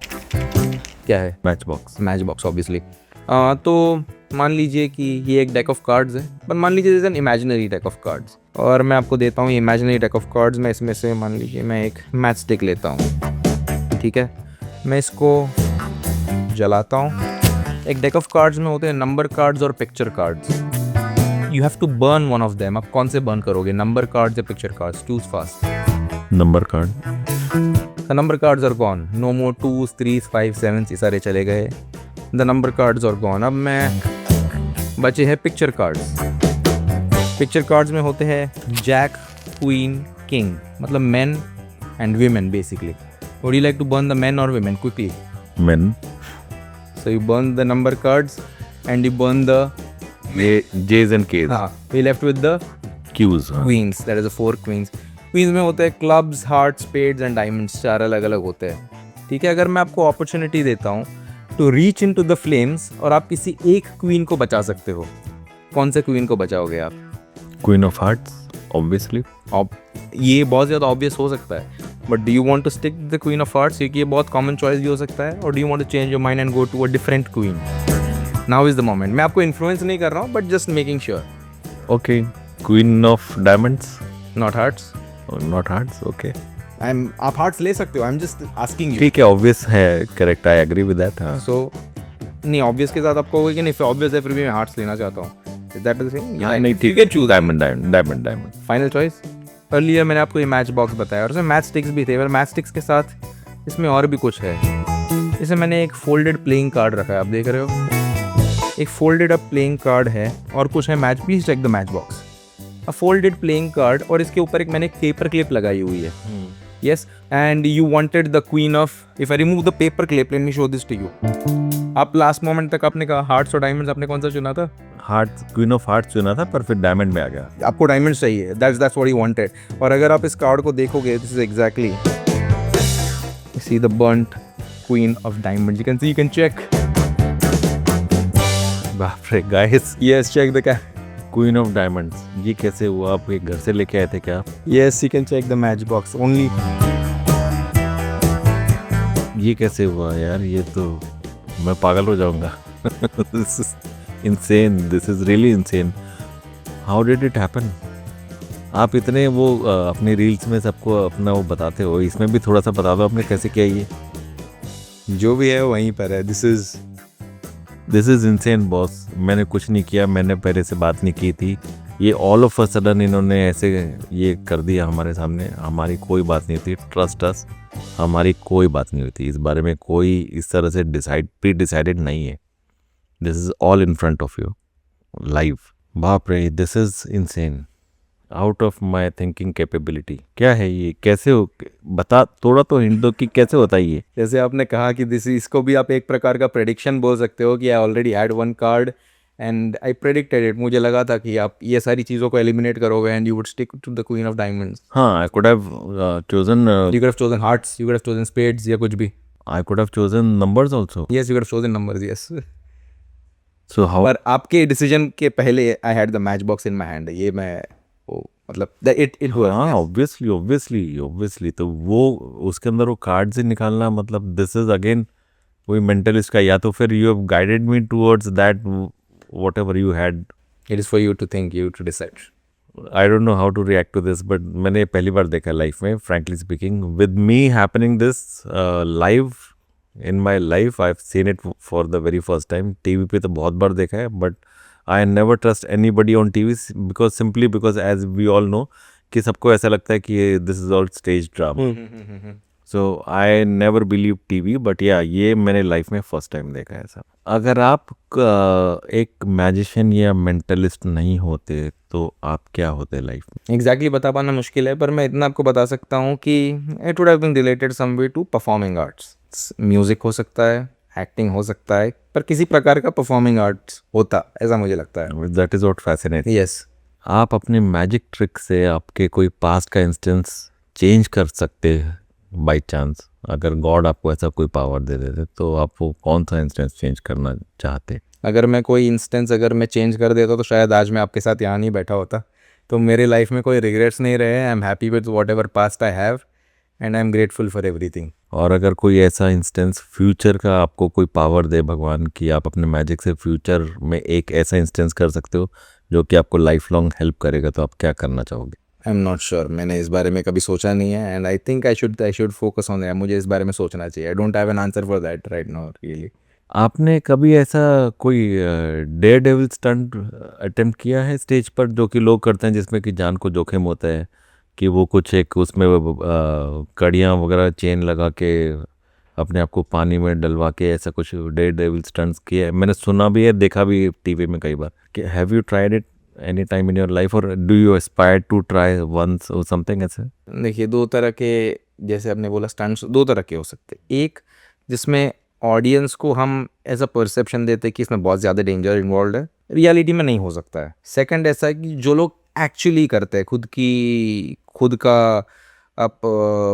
क्या है, match box. Match box obviously. तो मान लीजिए कि ये एक डेक ऑफ कार्ड्स है, पर मान लीजिए an imaginary deck of cards, और मैं आपको देता हूँ ये इमेजिनरी डेक ऑफ कार्ड्स। मैं इसमें से मान लीजिए मैं एक मैच स्टिक लेता हूँ, ठीक है, मैं इसको जलाता हूँ। एक डेक ऑफ कार्ड्स में होते हैं नंबर कार्ड्स और picture cards. You have to burn one of them. आप कौन से बर्न करोगे, नंबर कार्ड्स या picture cards? Choose fast. Number card. The number cards are gone, no more 2s 3s 5 7s, ये सारे चले गए। The number cards are gone. अब मैं बचे हैं पिक्चर कार्ड्स। पिक्चर कार्ड्स में होते हैं जैक, क्वीन, किंग, मतलब men and women basically. Would you like to burn the men और women quickly? Men. So you burn the number cards and you burn the J's and K's. We left with the Q's. Queens, that is the 4 queens. Queens में होते हैं clubs, hearts, spades and diamonds, 4 अलग अलग होते हैं, ठीक है। अगर मैं आपको अपॉर्चुनिटी देता हूँ to reach in to the flames और आप किसी एक क्वीन को बचा सकते हो, कौन से क्वीन को बचाओगे आप? Queen of hearts obviously. ये बहुत ज़्यादा ऑब्वियस हो सकता है, but do you want to stick the queen of hearts, क्योंकि ये बहुत कॉमन चॉइस भी हो सकता है, और do you want to change your mind and go to a different queen? Now is the moment. मैं आपको इन्फ्लुएंस नहीं कर रहा हूँ, but just making sure. Okay, queen of diamonds. Not hearts. Not hearts, okay. आप hearts ले सकते हो, I am just asking you. ठीक है, ऑब्वियस है, correct, I agree with that. हाँ, सो नहीं, ऑब्वियस के साथ आपको होगा कि नहीं ऑब्वियस है, फिर भी मैं हार्ट्स लेना चाहता हूँ। Is that the thing? नहीं, ठीक है, choose diamond. Diamond diamond final choice. Earlier मैंने आपको ये मैच बॉक्स बताया और उसमें मैच स्टिक्स भी थे, पर मैच स्टिक्स के साथ इसमें और भी कुछ है। इसे मैंने एक फोल्डेड प्लेइंग कार्ड रखा है, आप देख रहे हो, एक फोल्डेड अप प्लेइंग कार्ड है और कुछ है match. Please check the match box. A folded playing card, और इसके ऊपर एक मैंने पेपर क्लिप लगाई हुई है। Yes, and you wanted the queen of, if I remove the paper clip, let me show this to you. आप last moment तक आपने कहा हार्ट्स और डायमंड्स, आपने कौन सा चुना था? हार्ट, क्वीन ऑफ हार्ट्स चुना था, पर फिर डायमंड में आ गया। आपको डायमंड्स चाहिए, दैट्स व्हाट यू वांटेड। और अगर आप इस कार्ड को देखोगे, this is exactly, see the burnt queen of diamonds, you can check. बाप रे गाइस, यस, चेक द क्या, क्वीन ऑफ डायमंड्स। ये कैसे हुआ? आप ये घर से लेके आए थे क्या? Yes, you can check the match box only. ये कैसे हुआ यार? ये तो मैं पागल हो जाऊंगा। This is insane, this is really insane. How did it happen? आप इतने वो अपने रील्स में सबको अपना वो बताते हो, इसमें भी थोड़ा सा बता दो आपने कैसे किया ये। जो भी है वहीं पर है। This is insane boss. मैंने कुछ नहीं किया, मैंने पहले से बात नहीं की थी, ये ऑल ऑफ अ सडन इन्होंने ऐसे ये कर दिया हमारे सामने। हमारी कोई बात नहीं थी, ट्रस्ट अस, हमारी कोई बात नहीं हुई थी इस बारे में, कोई इस तरह से प्री डिसाइडेड नहीं है। This is all in front of you live. बाप रे, this is insane, out of my thinking capability. क्या है ये? कैसे हो? बता, थोड़ा तो हिंट दो कि कैसे होता है ये। जैसे आपने कहा कि इसको भी आप एक प्रकार का प्रेडिक्शन बोल सकते हो कि I already had one card and I predicted it. मुझे लगा था कि आप ये सारी चीज़ों को एलिमिनेट करोगे and you would stick to the queen of diamonds. हाँ, I could have chosen, you could have chosen hearts, you could have chosen spades, या कुछ भी। I could have chosen numbers also. Yes, you could have chosen numbers, yes. So how? पर आपके decision के पहले I had the match box in my hand. ये मैं मतलब इट हुआ। हाँ, ऑब्वियसली। तो वो उसके अंदर वो कार्ड से निकालना, मतलब दिस इज अगेन वही मेंटलिस्ट का, या तो फिर you have guided me towards that whatever you had. It is for you to think, you to decide. I don't know how to react to this, but मैंने पहली बार देखा life में, frankly speaking, with me happening this live in my life. I have seen it for the very first time. TV पे तो बहुत बार देखा है, but I never trust anybody on TV, because simply because as we all know कि सबको ऐसा लगता है कि this is all stage drama. So I never believe TV, but या ये मैंने लाइफ में फर्स्ट टाइम देखा है ऐसा. अगर आप एक मैजिशियन या मेंटलिस्ट नहीं होते तो आप क्या होते लाइफ में? एग्जैक्टली बता पाना मुश्किल है, पर मैं इतना आपको बता सकता हूँ कि it would have been related some way to performing arts. Music हो सकता है, एक्टिंग हो सकता है, पर किसी प्रकार का परफॉर्मिंग आर्ट्स होता, ऐसा मुझे लगता है. That is what fascinates. Yes. आप अपने मैजिक ट्रिक से आपके कोई पास्ट का इंस्टेंस चेंज कर सकते हैं बाई चांस? अगर गॉड आपको ऐसा कोई पावर दे देते तो आप वो कौन सा इंस्टेंस चेंज करना चाहते? अगर मैं कोई इंस्टेंस अगर मैं चेंज कर देता तो शायद आज मैं आपके साथ यहाँ नहीं बैठा होता. तो मेरे लाइफ में कोई रिग्रेट्स नहीं रहे. I am happy with what ever past I have and I am grateful for everything. और अगर कोई ऐसा इंस्टेंस फ्यूचर का आपको कोई पावर दे भगवान कि आप अपने मैजिक से फ्यूचर में एक ऐसा इंस्टेंस कर सकते हो जो कि आपको लाइफ लॉन्ग हेल्प करेगा, तो आप क्या करना चाहोगे? आई एम नॉट श्योर. मैंने इस बारे में कभी सोचा नहीं है and I think I should focus on that. मुझे इस बारे में सोचना चाहिए. I don't have an answer for that right now really. आपने कभी ऐसा कोई डेयर डेविल स्टंट अटेम्प्ट किया है स्टेज पर, जो कि लोग करते हैं, जिसमें कि जान को जोखिम होता है कि वो कुछ एक उसमें कड़ियाँ वगैरह चेन लगा के अपने आप को पानी में डलवा के, ऐसा कुछ डेयर डेविल स्टंट्स किए हैं? मैंने सुना भी है, देखा भी टीवी में कई बार. कि have you tried it any time in your life, और do you aspire to try once or something ऐसे? देखिए, दो तरह के, जैसे आपने बोला स्टंट्स दो तरह के हो सकते. एक जिसमें ऑडियंस को हम ऐसा परसेप्शन देते हैं कि इसमें बहुत ज़्यादा डेंजर इन्वॉल्व है, रियलिटी में नहीं हो सकता है. सेकंड ऐसा है कि जो लोग एक्चुअली करते हैं, खुद का आप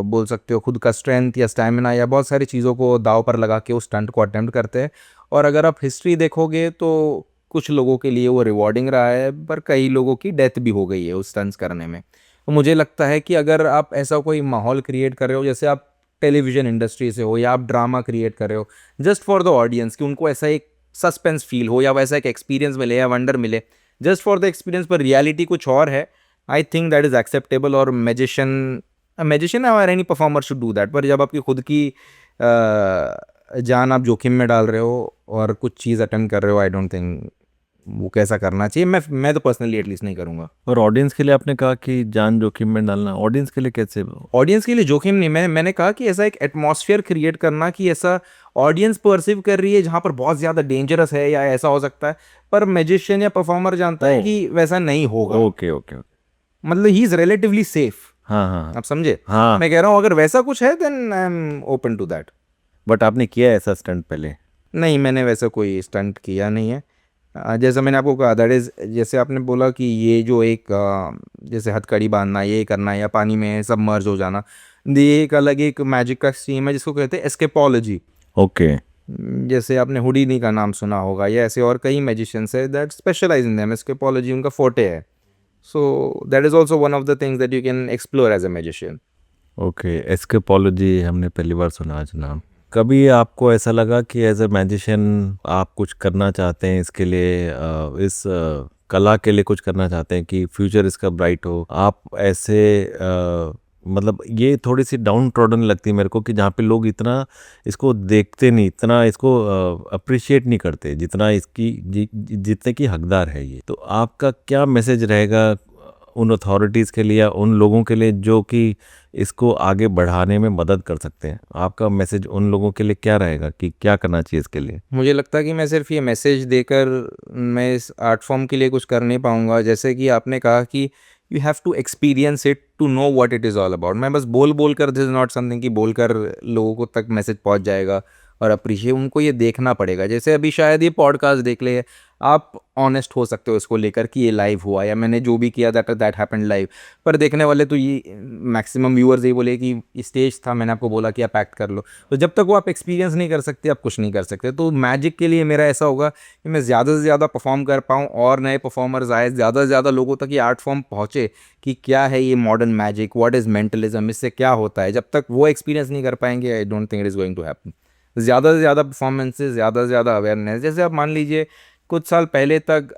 बोल सकते हो खुद का स्ट्रेंथ या स्टैमिना या बहुत सारी चीज़ों को दाव पर लगा के उस स्टंट को अटेम्प्ट करते हैं. और अगर आप हिस्ट्री देखोगे तो कुछ लोगों के लिए वो रिवॉर्डिंग रहा है, पर कई लोगों की डेथ भी हो गई है उस स्टंट्स करने में. तो मुझे लगता है कि अगर आप ऐसा कोई माहौल क्रिएट कर रहे हो, जैसे आप टेलीविज़न इंडस्ट्री से हो या आप ड्रामा क्रिएट कर रहे हो जस्ट फॉर द ऑडियंस, कि उनको ऐसा एक सस्पेंस फील हो या वैसा एक एक्सपीरियंस मिले या वंडर मिले, जस्ट फॉर द एक्सपीरियंस, पर रियलिटी कुछ और है, I think that is acceptable. और मैजिशियन और any performer should do that. पर जब आपकी खुद की जान आप जोखिम में डाल रहे हो और कुछ चीज़ अटेम्प्ट कर रहे हो, आई डोंट थिंक वो कैसा करना चाहिए. मैं तो पर्सनली एटलीस्ट नहीं करूँगा. और ऑडियंस के लिए आपने कहा कि जान जोखिम में डालना, ऑडियंस के लिए कैसे? ऑडियंस के लिए जोखिम नहीं, मैंने कहा कि ऐसा एक एटमॉस्फेयर क्रिएट करना कि ऐसा ऑडियंस परसीव कर रही है जहाँ पर बहुत ज़्यादा डेंजरस है या ऐसा हो सकता है, पर मैजिशियन या परफॉर्मर जानता है कि वैसा नहीं होगा. Okay okay okay. मतलब ही इज़ रिलेटिवली सेफ. हाँ हाँ आप समझे? हाँ. मैं कह रहा हूँ अगर वैसा कुछ है then I am open to that. But आपने किया है ऐसा स्टंट पहले? नहीं, मैंने वैसा कोई स्टंट किया नहीं है. जैसा मैंने आपको कहा, दैट इज़, जैसे आपने बोला कि ये जो एक जैसे हथकड़ी बांधना, ये करना या पानी में सबमर्ज हो जाना, ये एक अलग एक मैजिक का स्ट्रीम है जिसको कहते हैं एस्केपोलॉजी. ओके. जैसे आपने हुडीनी का नाम सुना होगा, या ऐसे और कई मैजिशियंस है that specialise in them. Escapology उनका फोटे है. So that is also one of the things that you can explore as a magician. Okay, escapology हमने पहली बार सुना आज नाम. कभी आपको ऐसा लगा कि एज अ मैजिशियन आप कुछ करना चाहते हैं इसके लिए, इस कला के लिए कुछ करना चाहते हैं कि फ्यूचर इसका ब्राइट हो, आप ऐसे मतलब ये थोड़ी सी डाउन ट्रॉडन लगती है मेरे को, कि जहाँ पे लोग इतना इसको देखते नहीं, इतना इसको अप्रिशिएट नहीं करते जितना इसकी जितने की हकदार है ये. तो आपका क्या मैसेज रहेगा उन अथॉरिटीज़ के लिए या उन लोगों के लिए जो कि इसको आगे बढ़ाने में मदद कर सकते हैं? आपका मैसेज उन लोगों के लिए क्या रहेगा कि क्या करना चाहिए इसके लिए? मुझे लगता है कि मैं सिर्फ ये मैसेज देकर मैं इस आर्ट फॉर्म के लिए कुछ कर नहीं पाऊँगा. जैसे कि आपने कहा कि you have to experience it to know what it is all about. मैं बस बोल कर, दिस इज़ नॉट समथिंग कि बोलकर लोगों को तक मैसेज पहुंच जाएगा और अप्रिशिएट, उनको ये देखना पड़ेगा. जैसे अभी शायद ये पॉडकास्ट देख ले, आप ऑनेस्ट हो सकते हो इसको लेकर कि ये लाइव हुआ या मैंने जो भी किया दैट हैपेंड लाइव, पर देखने वाले तो ये मैक्सिमम व्यूअर्स यही बोले कि स्टेज था, मैंने आपको बोला कि आप एक्ट कर लो. तो जब तक वो आप एक्सपीरियंस नहीं कर सकते, आप कुछ नहीं कर सकते. तो मैजिक के लिए मेरा ऐसा होगा कि मैं ज़्यादा से ज़्यादा परफॉर्म कर पाऊँ और नए परफॉर्मर्स आए, ज़्यादा से ज़्यादा लोगों तक ये आर्ट फॉर्म पहुँचे कि क्या है ये modern magic, what is mentalism, इससे क्या होता है. जब तक वो एक्सपीरियंस नहीं कर पाएंगे, I don't think it is going to happen. ज़्यादा से ज़्यादा परफॉर्मेंसेस, ज़्यादा से ज़्यादा अवेयरनेस। जैसे आप मान लीजिए कुछ साल पहले तक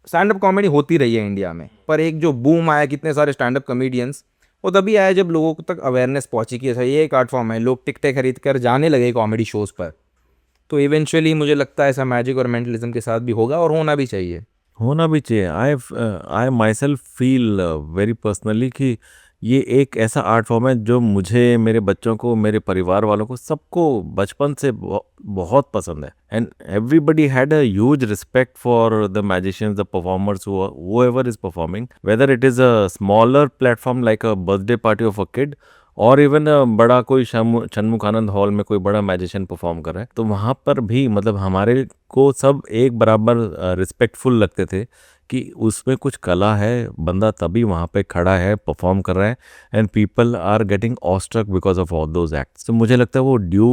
स्टैंड अप कॉमेडी होती रही है इंडिया में, पर एक जो बूम आया कितने सारे स्टैंड अप कॉमेडियंस, वो तभी आया जब लोगों तक अवेयरनेस पहुंची कि अच्छा ये एक आर्ट फॉर्म है, लोग टिकटें खरीद कर जाने लगे कॉमेडी शोज़ पर। तो इवेंचुअली मुझे लगता है ऐसा मैजिक और मेंटलिज्म के साथ भी होगा और होना भी चाहिए। होना भी चाहिए। I myself feel very personally कि ये एक ऐसा आर्ट फॉर्म है जो मुझे, मेरे बच्चों को, मेरे परिवार वालों को, सबको बचपन से बहुत पसंद है। And everybody had a huge respect for the magicians, the performers, whoever is performing, whether it is a smaller platform like a birthday party of a kid और इवन बड़ा कोई षणमुखानंद हॉल में कोई बड़ा मैजिशियन परफॉर्म कर रहा है, तो वहाँ पर भी मतलब हमारे को सब एक बराबर रिस्पेक्टफुल लगते थे कि उसमें कुछ कला है, बंदा तभी वहाँ पे खड़ा है, परफॉर्म कर रहा है, and people are getting awestruck because of all those acts. तो मुझे लगता है वो ड्यू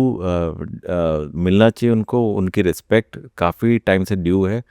मिलना चाहिए उनको, उनकी रिस्पेक्ट काफ़ी टाइम से ड्यू है।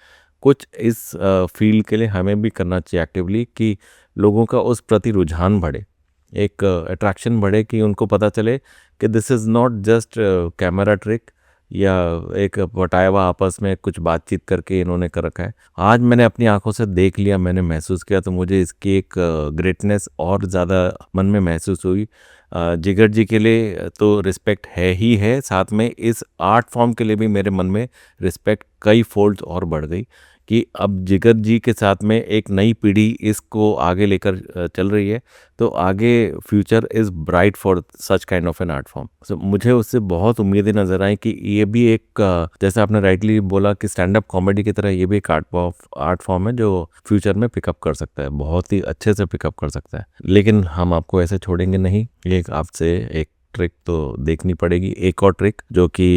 कुछ इस फील्ड के लिए हमें भी करना चाहिए एक्टिवली कि लोगों का उस प्रति रुझान बढ़े, एक अट्रैक्शन बढ़े, कि उनको पता चले कि this is not just camera trick या एक बताया हुआ आपस में कुछ बातचीत करके इन्होंने कर रखा है। आज मैंने अपनी आंखों से देख लिया, मैंने महसूस किया, तो मुझे इसकी एक ग्रेटनेस और ज़्यादा मन में महसूस हुई। जिगर जी के लिए तो रिस्पेक्ट है ही है, साथ में इस आर्ट फॉर्म के लिए भी मेरे मन में रिस्पेक्ट कई फोल्ड और बढ़ गई कि अब जिगर जी के साथ में एक नई पीढ़ी इसको आगे लेकर चल रही है, तो आगे future is bright for such kind of an art form. So मुझे उससे बहुत उम्मीदें नज़र आई कि ये भी एक जैसे आपने राइटली बोला कि स्टैंड अप कॉमेडी की तरह ये भी एक आर्ट फॉर्म है जो फ्यूचर में पिकअप कर सकता है, बहुत ही अच्छे से पिकअप कर सकता है। लेकिन हम आपको ऐसे छोड़ेंगे नहीं, एक आपसे एक ट्रिक तो देखनी पड़ेगी, एक और ट्रिक जो कि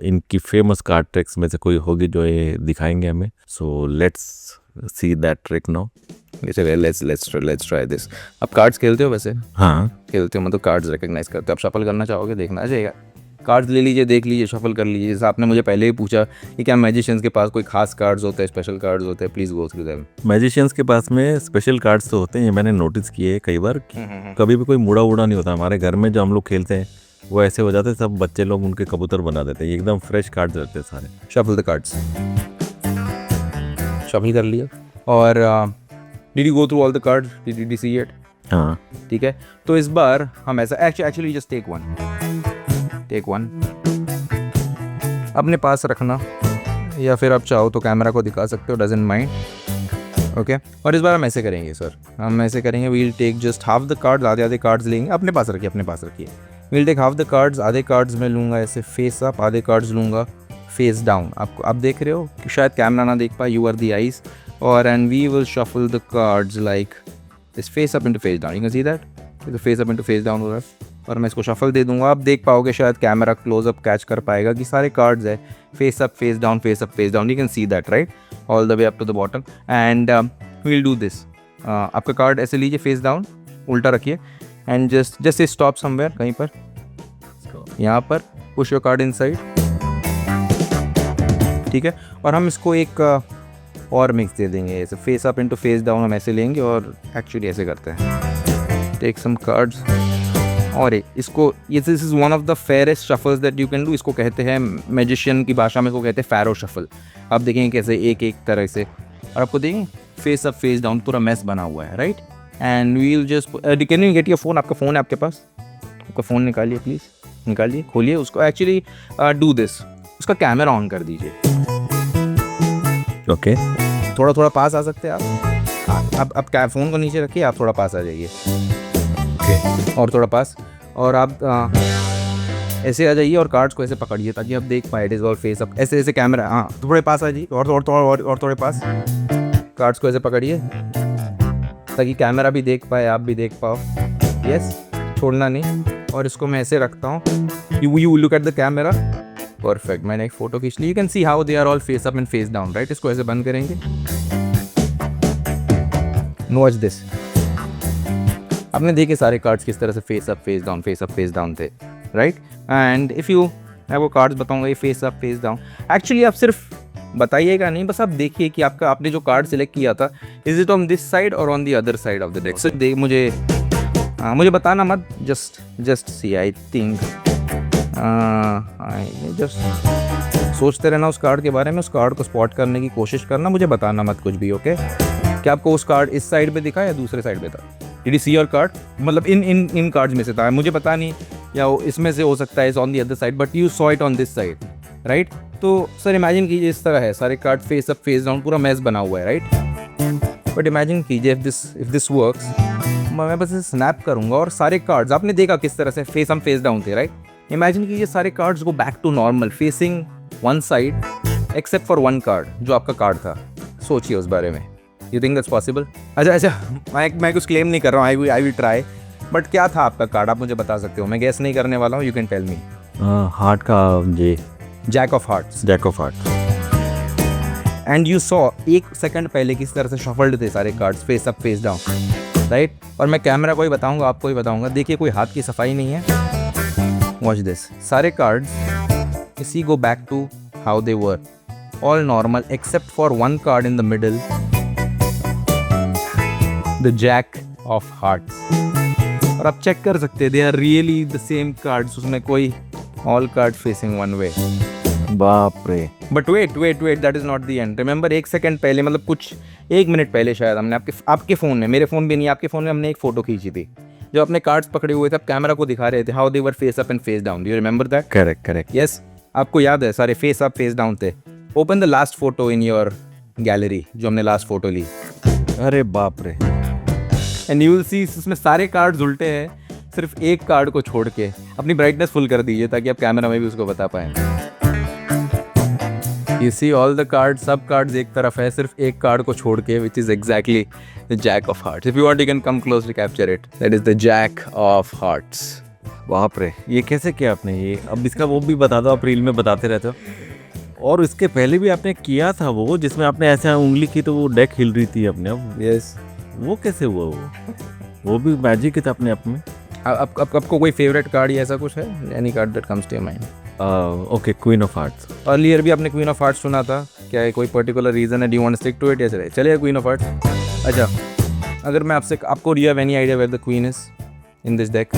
इनकी फेमस कार्ड ट्रिक्स में से कोई होगी जो ये दिखाएंगे हमें। So let's see that trick now. Let's try this. आप कार्ड्स खेलते हो वैसे? हाँ, खेलते हो, मतलब कार्ड्स रिकग्नाइज करते हो। आप शफल करना चाहोगे? देखना आ जाएगा। कार्ड्स ले लीजिए, देख लीजिए, शफल कर लीजिए। जैसे आपने मुझे पहले ही पूछा कि क्या मैजिशियंस के पास कोई खास कार्ड्स होते हैं, स्पेशल कार्ड्स होते हैं, please go through them. Magicians के पास में स्पेशल कार्ड्स तो होते हैं, ये मैंने नोटिस किए हैं कई बार। कभी भी कोई मुड़ा उड़ा नहीं होता। हमारे घर में जो हम लोग खेलते हैं वो ऐसे हो जाते हैं, सब बच्चे लोग उनके कबूतर बना देते हैं, एकदम फ्रेश कार्ड्स रहते हैं सारे। Shuffle the cards. शफल कर लिया और did you go through all the cards? Did you see it? हाँ, ठीक है, तो इस बार हम ऐसा एक्चुअली जस्ट टेक वन अपने पास रखना, या फिर आप चाहो तो कैमरा को दिखा सकते हो, डजंट माइंड। ओके, और इस बार हम ऐसे करेंगे सर, हम ऐसे करेंगे, we'll take just half the cards, आधे कार्ड्स लेंगे। अपने पास रखिए। We'll take half the cards, आधे कार्ड्स में लूँगा ऐसे फेस अप, आधे कार्ड्स लूँगा फेस डाउन। आपको आप देख रहे हो कि शायद कैमरा ना देख पाए, यू आर द आइज, और and we will shuffle the cards like this, face up into face down. You can see that, तो face up into face down हो रहा है, और मैं इसको शफल दे दूंगा। आप देख पाओगे, शायद कैमरा क्लोजअप कैच कर पाएगा कि सारे कार्ड्स है face up face down, face up face down. You can see that right, all the way up to the bottom, and we'll do this. आपका कार्ड ऐसे लीजिए, फेस डाउन, उल्टा रखिए, एंड जस्ट स्टॉप समवेयर, कहीं पर यहाँ पर, push your card inside. ठीक है, और हम इसको एक और मिक्स दे देंगे, ऐसे face up into face down हम ऐसे लेंगे और एक्चुअली ऐसे करते हैं। टेक सम कार्ड्स, और इसको, ये this is one of the fairest shuffles that you can do. इसको कहते हैं मैजिशियन की भाषा में, इसको कहते हैं फैरो शफल। आप देखेंगे कैसे एक एक तरह से, और आपको देखेंगे फेस अप फेस डाउन पूरा मैस बना हुआ है right. And we'll just, can you get your phone? आपका फ़ोन है आपके पास? आपका फ़ोन निकालिए प्लीज़, निकालिए, खोलिए उसको। एक्चुअली डू दिस, उसका कैमरा ऑन कर दीजिए। ओके, थोड़ा थोड़ा पास आ सकते हैं आप। आप क्या फ़ोन को नीचे रखिए, आप थोड़ा पास आ जाइए, और थोड़ा पास, और आप ऐसे आ जाइए और कार्ड्स को ऐसे पकड़िए ताकि आप देख पाए। It is all face up, ऐसे ऐसे कैमरा, हाँ थोड़े पास आ जाइए, और थोड़े पास। कार्ड्स को ऐसे पकड़िए ताकि कैमरा भी देख पाए, आप भी देख पाओ। यस, छोड़ना नहीं। और इसको मैं ऐसे रखता हूँ, you look at the camera, perfect. मैंने एक फ़ोटो खींच ली। You can see how they are all face up and face down right. इसको ऐसे बंद करेंगे। वॉच दिस, आपने देखे सारे कार्ड्स किस तरह से face up face down, face up face down थे राइट। एंड इफ़ यू, मैं वो कार्ड्स बताऊंगा, ये face up face down. Actually आप सिर्फ बताइएगा नहीं, बस आप देखिए कि आपने जो कार्ड सिलेक्ट किया था, is it on this side or on the other side of the deck. So मुझे बताना मत, just see. I think just सोचते रहना उस कार्ड के बारे में, उस कार्ड को स्पॉट करने की कोशिश करना, मुझे बताना मत कुछ भी, ओके? क्या आपको उस कार्ड इस साइड पे दिखा या दूसरे साइड पे था? Did you see your card? मतलब इन कार्ड्स में से था, मुझे पता नहीं, या इसमें से हो सकता है, is on the other side, but you saw it on this side, right? तो सर इमेजिन कीजिए इस तरह है, सारे card face up face down, पूरा मैच बना हुआ है, राइट? बट इमेजिन कीजिए इफ दिस वर्क्स, मैं बस स्नैप करूंगा और सारे कार्ड्स, आपने देखा किस तरह से फेस हम फेस डाउन थे, राइट? इमेजिन कीजिए सारे cards go back to normal, facing one side except for one card जो आपका कार्ड था। सोचिए उस बारे में, यू थिंक दैट्स पॉसिबल? अच्छा, मैं कुछ क्लेम नहीं कर रहा हूँ, आई विल ट्राई, बट क्या था आपका कार्ड, आप मुझे बता सकते हो? मैं गेस नहीं करने वाला हूँ, you can tell me. Heart का J, jack of hearts. Jack of heart. And you saw एक सेकंड पहले किस तरह से शफल्ड थे सारे cards, face up face down, right? और मैं कैमरा को ही बताऊंगा, आपको ही बताऊंगा, देखिए कोई हाथ की सफाई नहीं है। वॉच दिस, सारे cards see go back to how they were, all normal except for one card in the middle, the jack of hearts. और आप चेक कर सकते हैं, they are really the same cards, उसमें कोई all card facing one way. बाप रे। But wait that is not the end. Remember एक सेकंड पहले, मतलब कुछ एक मिनट पहले शायद हमने आपके फ़ोन में, मेरे फ़ोन भी नहीं, आपके फ़ोन में हमने एक फ़ोटो खींची थी जो अपने कार्ड्स पकड़े हुए थे, आप कैमरा को दिखा रहे थे, how they were face up and face down. Do you remember that? Correct. Yes, आपको याद है सारे फेस अप फेस डाउन थे। Open the last photo in your gallery, जो हमने लास्ट फोटो ली, अरे बाप रे। एंड यू विल सी उसमें सारे कार्ड्स उल्टे हैं, सिर्फ एक कार्ड को छोड़ के। अपनी ब्राइटनेस फुल कर दीजिए ताकि आप कैमरा में भी उसको बता पाएं। You see all the cards, सब कार्ड्स एक तरफ है, सिर्फ एक कार्ड को छोड़ के, which is exactly the Jack of Hearts. If you want, you can come close to capture it. That is the Jack of Hearts. बाप रे, ये कैसे किया आपने? ये अब इसका वो भी बता दो, आप रील में बताते रहते हो। और इसके पहले भी आपने किया था वो, जिसमें आपने ऐसे उंगली की तो वो डेक हिल रही थी अपने आप। Yes. वो कैसे हुआ? वो भी मैजिक था अपने आप में। आपको कोई फेवरेट कार्ड या ऐसा कुछ है? Any card that comes to your mind? Okay, queen of hearts. Earlier भी आपने क्वीन ऑफ हार्ट्स सुना था, क्या है कोई पर्टिकुलर रीजन है? Do you want to stick to it या चलिए क्वीन ऑफ हार्ट्स? अच्छा, अगर मैं आपको do you have any idea where the queen is in this deck?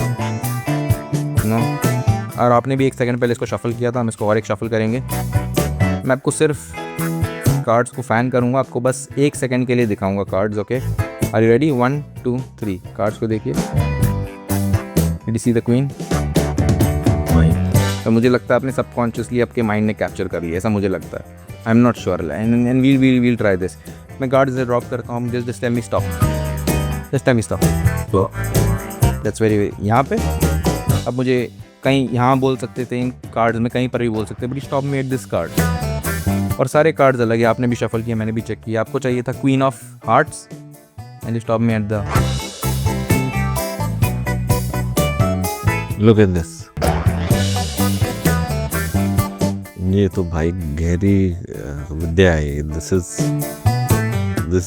No? और आपने भी एक सेकंड पहले इसको शफल किया था, हम इसको और एक शफल करेंगे। मैं आपको सिर्फ कार्ड्स को फैन करूंगा, आपको बस एक सेकंड के लिए दिखाऊंगा cards, okay? Are you ready? 1 2 3, cards को देखिए। Did you see the queen? तो मुझे लगता है आपने सबकॉन्शियसली आपके माइंड ने कैप्चर कर लिया, ऐसा मुझे लगता है। I am not sure, and we'll try this. मैं कार्ड से ड्रॉप करता हूँ, just tell me stop, just tell me stop. That's very, यहाँ पे अब मुझे कहीं यहाँ बोल सकते थे, इन कार्ड्स में कहीं पर भी बोल सकते, but stop me at this card. और सारे कार्ड्स अलग है, आपने भी शफल किया, मैंने भी चेक किया। आपको चाहिए था queen of hearts and stop me at the, look at this. ये तो भाई गहरी विद्या है। This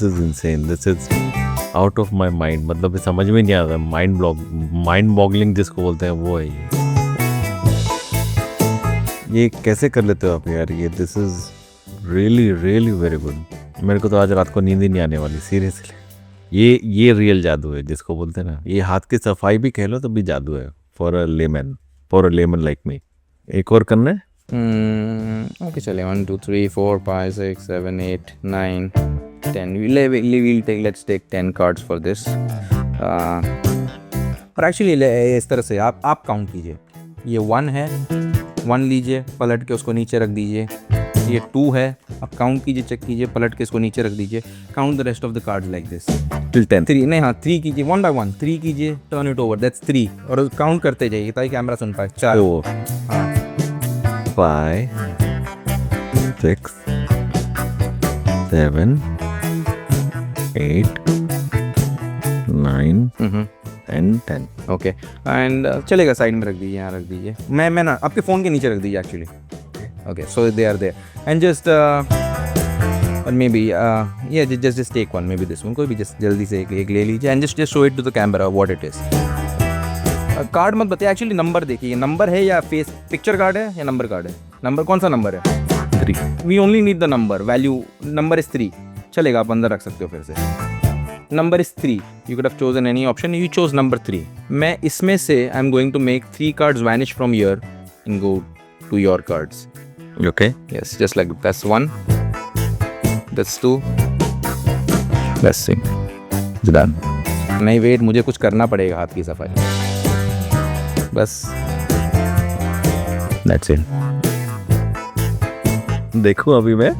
is insane, this is out of my mind. मतलब समझ में नहीं आता, माइंड बॉगलिंग जिसको बोलते हैं वो है ये कैसे कर लेते हो आप यार? ये this is really very good. मेरे को तो आज रात को नींद ही नहीं आने वाली, सीरियसली। ये रियल जादू है जिसको बोलते हैं ना, ये हाथ की सफाई भी कह लो तो भी जादू है for a lemon like me. एक और करना है? ओके चलिए, 1 2 3 4 5 6 7 8 9 10, let's take 10 cards for this. और एक्चुअली इस तरह से आप काउंट कीजिए। ये 1 है, 1 लीजिए, पलट के उसको नीचे रख दीजिए। ये 2 है, आप काउंट कीजिए, चेक कीजिए, पलट के इसको नीचे रख दीजिए। Count the rest of the cards like this till 10। 3 नहीं, हाँ 3 कीजिए, 1 by 1 3 कीजिए, टर्न इट ओवर, दैट्स 3। और काउंट करते जाइए ताकि कैमरा सुन पाए। 4 5 6 7 8 9 and 10। ओके, एंड चलेगा, साइड में रख दीजिए, यहाँ रख दीजिए। मैं ना आपके फ़ोन के नीचे रख दीजिए actually. Okay, so they are there and just और maybe just take one, maybe this one, कोई भी जस्ट जल्दी से एक ले लीजिए and just show it to the camera what it is. Card मत बताइए, एक्चुअली नंबर देखिए, नंबर है या फेस पिक्चर कार्ड है या नंबर कार्ड है? नंबर, कौन सा नंबर है? 3। We only need the number, value number is 3। चलेगा, आप अंदर रख सकते हो फिर से। Number is 3, you could have chosen any option, you chose number 3। मैं इसमें से I am going to make 3 cards vanish from here and go to your cards. Okay. Yes, just like that's 1, that's 2, that's 3. It's done. नहीं wait, मुझे कुछ करना पड़ेगा हाथ की सफाई. बस that's it. देखो अभी मैं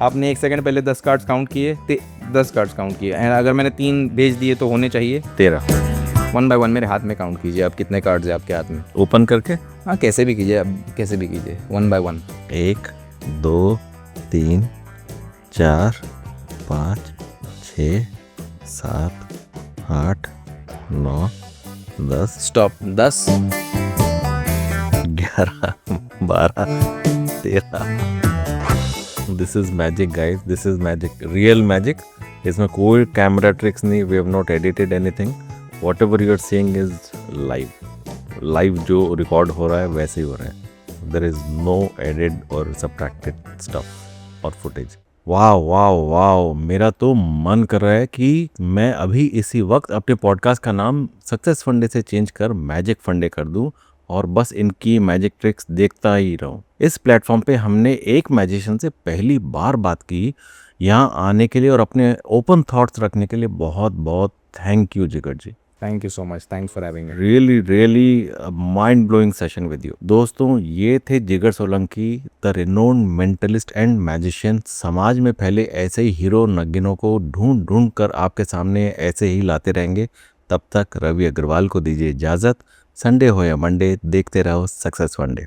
आपने 1 सेकंड पहले 10 कार्ड्स काउंट किए, 10 कार्ड्स काउंट किए, एंड अगर मैंने 3 भेज दिए तो होने चाहिए 13 1 by 1 मेरे हाथ में काउंट कीजिए आप कितने कार्ड्स हैं आपके हाथ में. ओपन करके. हाँ कैसे भी कीजिए, अब कैसे भी कीजिए 1 by 1. 1 2 3 4 5 6 7 8 9 10 stop. 10 11 12 13. This is magic guys, this is magic, real magic. इसमें कोई कैमरा ट्रिक्स नहीं, we have not edited anything. Whatever you are seeing is live जो रिकॉर्ड हो रहा है वैसे ही हो रहा है. देयर इज नो एडिड और सब्ट्रैक्टेड स्टफ और फुटेज. वाह वाह वाह, मेरा तो मन कर रहा है कि मैं अभी इसी वक्त अपने पॉडकास्ट का नाम सक्सेस फंडे से चेंज कर मैजिक फंडे कर दूं और बस इनकी मैजिक ट्रिक्स देखता ही रहूं. इस प्लेटफॉर्म पे हमने एक मैजिशियन से पहली बार बात की. यहाँ आने के लिए और अपने ओपन थॉट्स रखने के लिए बहुत बहुत thank you Jigar ji. Thank you so much, thanks for having me. Really mind blowing session with you. दोस्तों ये थे Jigar Solanki, the renowned mentalist and magician. समाज में फैले ऐसे ही हीरो नगीनों को ढूंढ ढूंढ कर आपके सामने ऐसे ही लाते रहेंगे. तब तक रवि अग्रवाल को दीजिए इजाज़त. संडे हो या मंडे, देखते रहो सक्सेस फंडे.